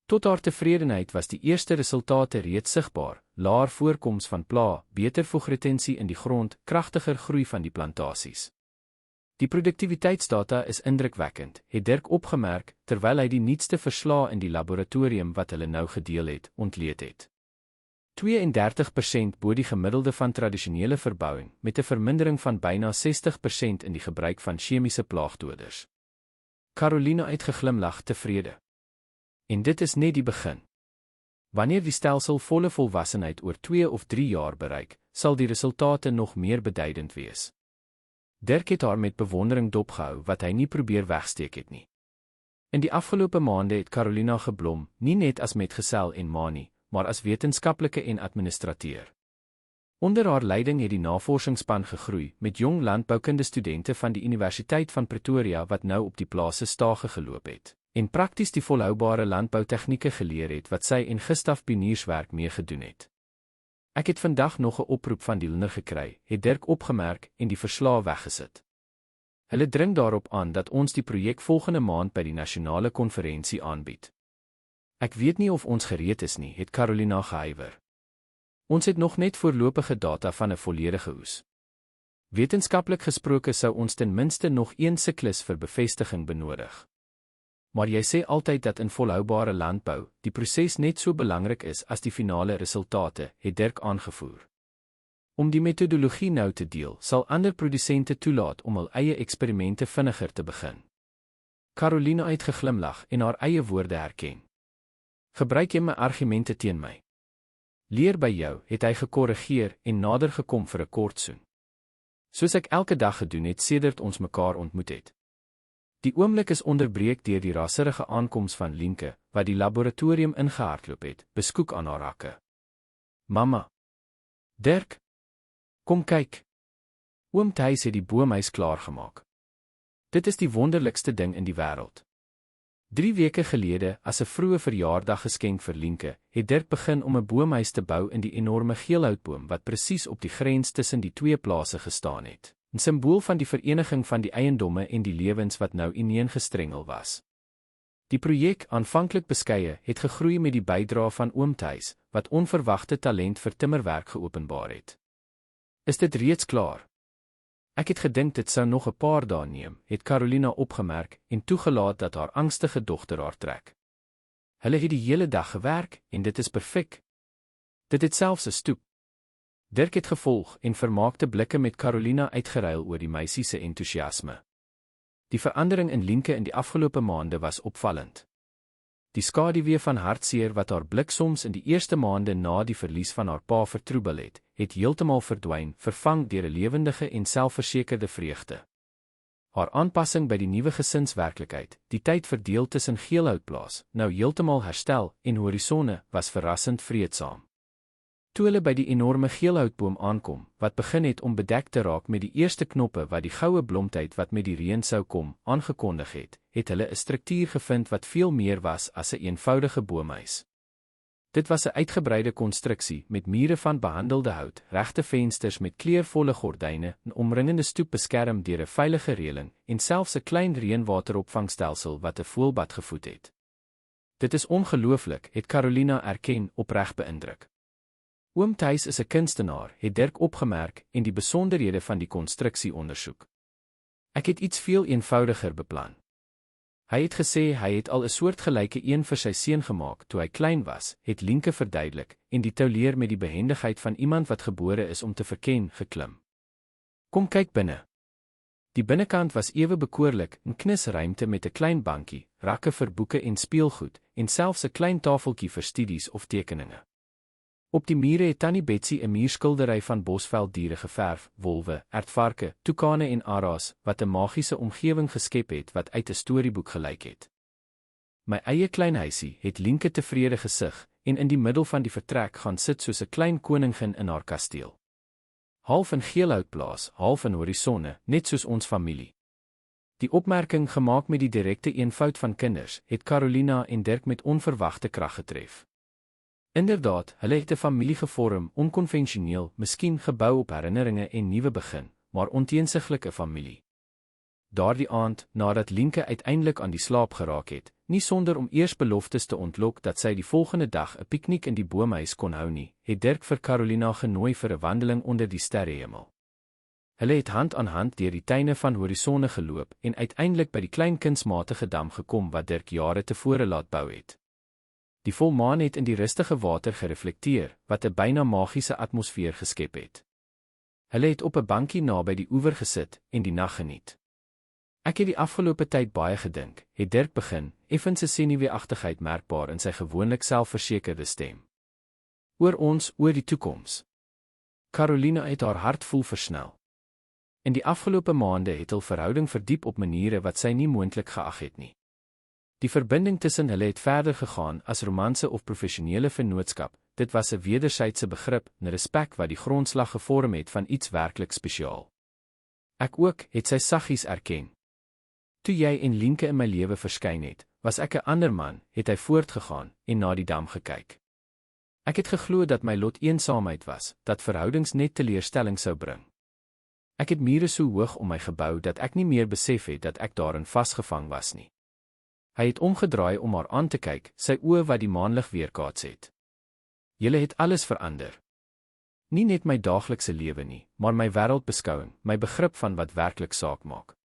Tot haar tevredenheid was die eerste resultate reeds sigbaar, laer voorkoms van pla, beter voegretensie in die grond, kragtiger groei van die plantasies. Die produktiwiteitsdata is indrukwekkend, het Dirk opgemerk, terwyl hy die nuutste verslae in die laboratorium wat hulle nou gedeel het, ontleed het. 32% bo die gemiddelde van tradisionele verbouing, met 'n vermindering van byna 60% in die gebruik van chemiese plaagdoders. Carolina het geglimlag tevrede. En dit is net die begin. Wanneer die stelsel volle volwassenheid oor 2 of 3 jaar bereik, sal die resultate nog meer beduidend wees. Dirk het haar met bewondering dopgehou wat hy nie probeer wegsteek het nie. In die afgelope maande het Carolina geblom, nie net as metgesel en ma nie, maar as wetenskaplike en administrateur. Onder haar leiding het die navorsingsspan gegroei, met jong landboukunde studente van die Universiteit van Pretoria wat nou op die plase stage geloop het, en prakties die volhoubare landboutegnieke geleer het wat sy en Gustaf pionierswerk mee gedoen het. Ek het vandag nog 'n oproep van die Liner gekry, het Dirk opgemerk en die verslae weggesit. Hulle dring daarop aan dat ons die projek volgende maand by die nasionale konferensie aanbied. Ek weet nie of ons gereed is nie, het Carolina gehuiwer. Ons het nog net voorlopige data van 'n volledige oes. Wetenskaplik gesproke sou ons ten minste nog 1 siklus vir bevestiging benodig. Maar jy sê altyd dat in volhoubare landbou die proses net so belangrik is as die finale resultate, het Dirk aangevoer. Om die metodologie nou te deel, sal ander produsente toelaat om hul eie eksperimente vinniger te begin. Carolina het geglimlag en haar eie woorde herken. Gebruik jy my argumente teen my? Leer by jou, het hy gekorrigeer en nader gekom vir 'n kort soen. Soos ek elke dag gedoen het sedert ons mekaar ontmoet het. Die oomblik is onderbreek deur die rasserige aankoms van Lienke, wat die laboratorium ingehardloop het, beskoek aan haar hakke. Mamma. Dirk. Kom kyk. Oom Thys het die boomhuis klaargemaak. Dit is die wonderlikste ding in die wêreld. 3 weke gelede, as 'n vroeë verjaardaggeskenk vir Lienke, het Dirk begin om 'n boomhuis te bou in die enorme geelhoutboom wat presies op die grens tussen die twee plase gestaan het. 'n Simbool van die vereniging van die eiendomme en die lewens wat nou ineengestrengel was. Die projek, aanvanklik beskeie, het gegroei met die bydrae van oom Thys, wat onverwagte talent vir timmerwerk geopenbaar het. Is dit reeds klaar? Ek het gedink dit sou nog 'n paar dae neem, het Carolina opgemerk en toegelaat dat haar angstige dogter haar trek. Hulle het die hele dag gewerk en dit is perfek. Dit het selfs 'n stoep. Dirk het gevolg en vermaakte blikke met Carolina uitgeruil oor die meisie se entoesiasme. Die verandering in Lienke in die afgelope maande was opvallend. Die skaduwee van hartseer wat haar blik soms in die eerste maande na die verlies van haar pa vertroebel het heeltemal verdwyn, vervang deur 'n lewendige en selfversekerde vreugde. Haar aanpassing by die nuwe gesinswerklikheid, die tyd verdeel tussen Geelhoutplaas, nou heeltemal herstel en Horisonne, was verrassend vreedsaam. Toe hulle by die enorme geelhoutboom aankom, wat begin het om bedek te raak met die eerste knoppe wat die goue blomtyd wat met die reën sou kom, aangekondig het hulle 'n struktuur gevind wat veel meer was as 'n eenvoudige boomhuis. Dit was 'n uitgebreide konstruksie met mure van behandelde hout, regte vensters met kleurvolle gordyne, 'n omringende stoep beskerm deur 'n veilige reëling en selfs 'n klein reënwateropvangstelsel wat 'n voelbad gevoed het. Dit is ongelooflik, het Carolina erken, opreg beïndruk. Oom Thys is 'n kunstenaar, het Dirk opgemerk en die besonderhede van die konstruksie ondersoek. Ek het iets veel eenvoudiger beplan. Hy het gesê hy het al 'n soortgelyke een vir sy seun gemaak toe hy klein was, het Lienke verduidelik, en die touleer met die behendigheid van iemand wat gebore is om te verken, geklim. Kom kyk binne. Die binnekant was ewe bekoorlik, 'n knusruimte met 'n klein bankie, rakke vir boeke en speelgoed, en selfs 'n klein tafeltjie vir studies of tekeninge. Op die mure het Tannie Betsy 'n muurskildery van bosvelddiere geverf, wolwe, ertvarke, toekane en aras, wat 'n magiese omgewing geskep het wat uit 'n storieboek gelyk het. My eie klein huisie, het Lienke tevrede gesig, en in die middel van die vertrek gaan sit soos 'n klein koningin in haar kasteel. Half in Geelhoutplaas, half in Horisonne, net soos ons familie. Die opmerking gemaak met die direkte eenvoud van kinders, het Carolina en Dirk met onverwagte krag getref. Inderdaad, hulle het 'n familie gevorm, onkonvensioneel, miskien gebou op herinneringe en nuwe begin, maar onteensiglike familie. Daardie aand, nadat Lienke uiteindelik aan die slaap geraak het, nie sonder om eers beloftes te ontlok dat sy die volgende dag 'n piknik in die boomhuis kon hou nie, het Dirk vir Carolina genooi vir 'n wandeling onder die sterrehemel. Hulle het hand aan hand deur die tuine van Horisonne geloop en uiteindelik by die klein kunsmatige dam gekom wat Dirk jare tevore laat bou het. Die volmaan het in die rustige water gereflekteer, wat 'n byna magiese atmosfeer geskep het. Hulle het op 'n bankie naby die oewer gesit en die nag geniet. Ek het die afgelope tyd baie gedink, het Dirk begin, effens 'n senuweeagtigheid merkbaar in sy gewoonlik selfversekerde stem. Oor die toekoms. Carolina het haar hart voel versnel. In die afgelope maande het hul verhouding verdiep op maniere wat sy nie moontlik geag het nie. Die verbinding tussen hulle het verder gegaan as romanse of professionele vennootskap. Dit was 'n wederwysige begrip, 'n respek wat die grondslag gevorm het van iets werklik spesiaal. Ek ook, het sy saggies erken. Toe jy en Lienke in my lewe verskyn het, was ek 'n ander man, het hy voortgegaan en na die dam gekyk. Ek het geglo dat my lot eensaamheid was, dat verhoudings net teleurstelling sou bring. Ek het mure so hoog om my gebou dat ek nie meer besef het dat ek daarin vasgevang was nie. Hy het omgedraai om haar aan te kyk, sy oë wat die maanlig weerkaats het. Julle het alles verander. Nie net my daaglikse lewe nie, maar my wêreldbeskouing, my begrip van wat werklik saak maak.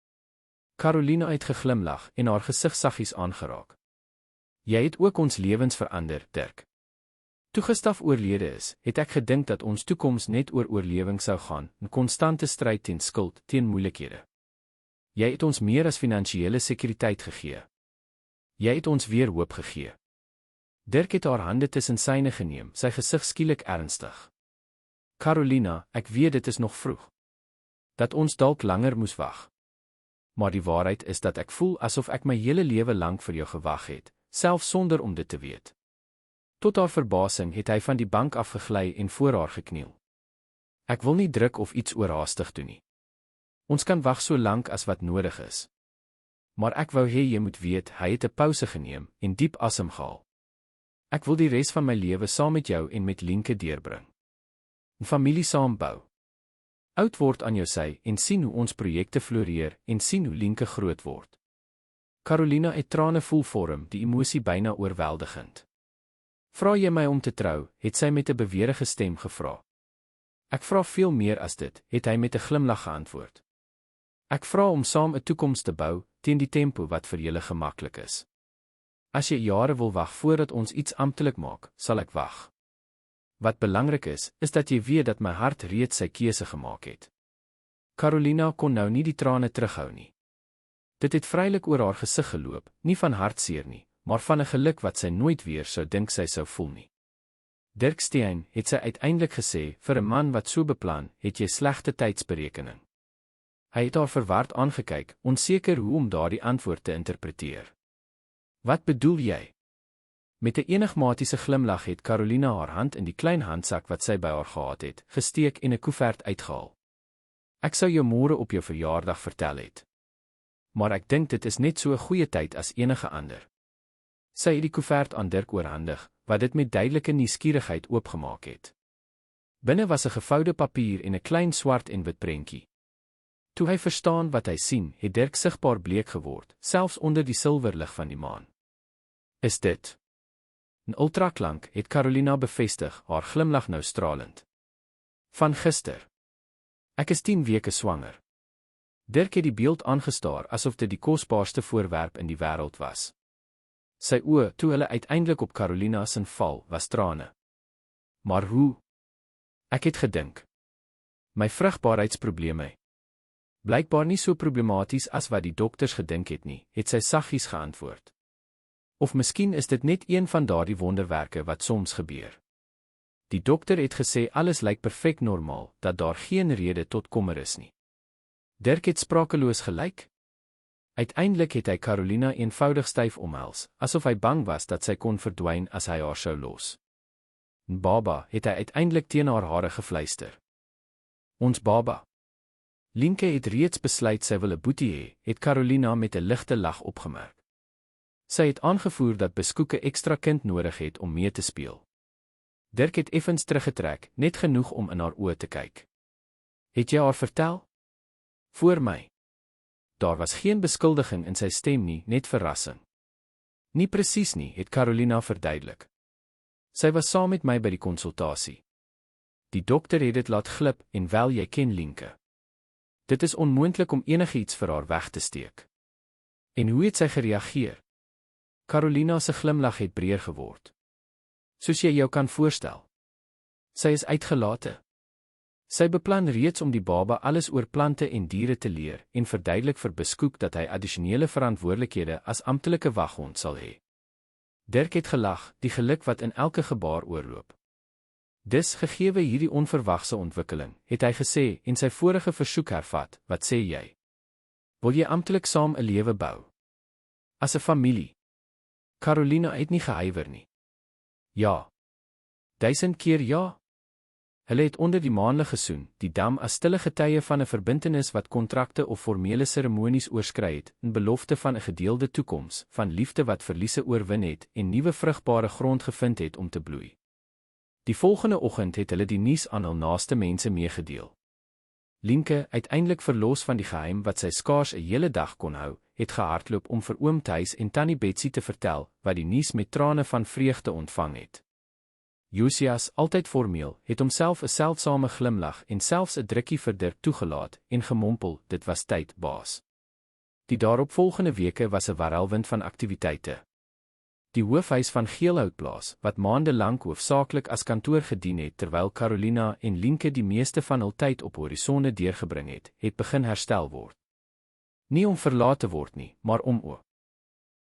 Carolina het geglimlag en haar gesig saggies aangeraak. Jy het ook ons lewens verander, Dirk. Toe Gustaf oorlede is, het ek gedink dat ons toekoms net oor oorlewing sou gaan, 'n konstante stryd teen skuld, teen moeilikhede. Jy het ons meer as finansiële sekuriteit gegee. Jy het ons weer hoop gegee. Dirk het haar hande tussen syne geneem, sy gesig skielik ernstig. Carolina, ek weet dit is nog vroeg. Dat ons dalk langer moes wag. Maar die waarheid is dat ek voel asof ek my hele lewe lank vir jou gewag het, selfs sonder om dit te weet. Tot haar verbasing het hy van die bank afgegly en voor haar gekniel. Ek wil nie druk of iets oorhaastig doen nie. Ons kan wag so lank as wat nodig is. Maar ek wou hê jy moet weet, hy het 'n pouse geneem en diep asem gehaal. Ek wil die res van my lewe saam met jou en met Lienke deurbring. 'n Familie saambou. Oud word aan jou sy en sien hoe ons projekte floreer en sien hoe Lienke groot word. Carolina het trane voel vorm, die emosie byna oorweldigend. Vra jy my om te trou, het sy met 'n beweerige stem gevra. Ek vra veel meer as dit, het hy met 'n glimlag geantwoord. Ek vra om saam 'n toekoms te bou, teen die tempo wat vir julle gemaklik is. As jy jare wil wag voordat ons iets amptelik maak, sal ek wag. Wat belangrik is dat jy weet dat my hart reeds sy keuse gemaak het. Carolina kon nou nie die trane terughou nie. Dit het vrylik oor haar gesig geloop, nie van hartseer nie, maar van 'n geluk wat sy nooit weer sou dink sy sou voel nie. Dirk Steen het sy uiteindelik gesê, vir 'n man wat so beplan, het jy slegte tydsberekening. Hy het haar verward aangekyk, onseker hoe om daardie antwoord te interpreteer. Wat bedoel jy? Met 'n enigmatiese glimlag het Carolina haar hand in die klein handsak wat sy by haar gehad het, gesteek en 'n koevert uitgehaal. Ek sou jou môre op jou verjaardag vertel het. Maar ek dink dit is net so 'n goeie tyd as enige ander. Sy het die koevert aan Dirk oorhandig, wat dit met duidelike nuuskierigheid oopgemaak het. Binne was 'n gevoude papier en 'n klein swart en wit prentjie. Toe hy verstaan wat hy sien, het Dirk sigbaar bleek geword, selfs onder die silwerlig van die maan. Is dit? 'n ultraklank, het Carolina bevestig, haar glimlag nou stralend. Van gister. Ek is 10 weke swanger. Dirk het die beeld aangestaar asof dit die kosbaarste voorwerp in die wêreld was. Sy oë, toe hulle uiteindelik op Carolina se val, was trane. Maar hoe? Ek het gedink. My vrugbaarheidsprobleme. Blykbaar nie so problematies as wat die dokters gedink het nie, het sy saggies geantwoord. Of miskien is dit net een van daardie wonderwerke wat soms gebeur. Die dokter het gesê alles lyk perfek normaal, dat daar geen rede tot kommer is nie. Dirk het sprakeloos gelyk. Uiteindelik het hy Carolina eenvoudig styf omhels, asof hy bang was dat sy kon verdwyn as hy haar sou los. Baba, het hy uiteindelik teen haar hare gefluister. Ons baba. Lienke het reeds besluit sy wil 'n boetie hê, het Carolina met 'n ligte lag opgemerk. Sy het aangevoer dat Beskoek 'n ekstra kind nodig het om mee te speel. Dirk het effens teruggetrek, net genoeg om in haar oë te kyk. Het jy haar vertel? Voor my. Daar was geen beskuldiging in sy stem nie, net verrassing. Nie presies nie, het Carolina verduidelik. Sy was saam met my by die konsultasie. Die dokter het dit laat glip, en wel jy ken Lienke. Dit is onmoontlik om enigiets vir haar weg te steek. En hoe het sy gereageer? Carolina se glimlag het breër geword. Soos jy jou kan voorstel. Sy is uitgelate. Sy beplan reeds om die baba alles oor plante en diere te leer en verduidelik vir Beskoek dat hy addisionele verantwoordelikhede as amptelike waghond sal hê. Dirk het gelag, die geluk wat in elke gebaar oorloop. Dis gegeewe hierdie onverwagse ontwikkeling, het hy gesê en sy vorige versoek hervat, wat sê jy? Wil jy amptelik saam 'n lewe bou? As 'n familie? Carolina het nie gehuiwer nie. Ja. 1000 keer ja. Hulle het onder die maanlig gesoen, die dam as stille getuie van 'n verbintenis wat kontrakte of formele seremonies oorskry het, 'n belofte van 'n gedeelde toekoms, van liefde wat verliese oorwin het en nuwe vrugbare grond gevind het om te bloei. Die volgende oggend het hulle die nuus aan hul naaste mense meegedeel. Lienke, uiteindelik verlos van die geheim wat sy skaars 'n hele dag kon hou, het gehardloop om vir oom Thys en tannie Betsy te vertel, wat die nuus met trane van vreugde ontvang het. Josias, altyd formeel, het homself 'n seldsame glimlag en selfs 'n drukkie vir Dirk toegelaat en gemompel, dit was tyd, baas. Die daaropvolgende weke was 'n warrelwind van aktiwiteite. Die hoofhuis van Geelhoutplaas, wat maande lank hoofsaaklik as kantoor gedien het terwyl Carolina en Lienke die meeste van hul tyd op horisonne deurgebring het begin herstel word. Nie om verlaat te word nie, maar om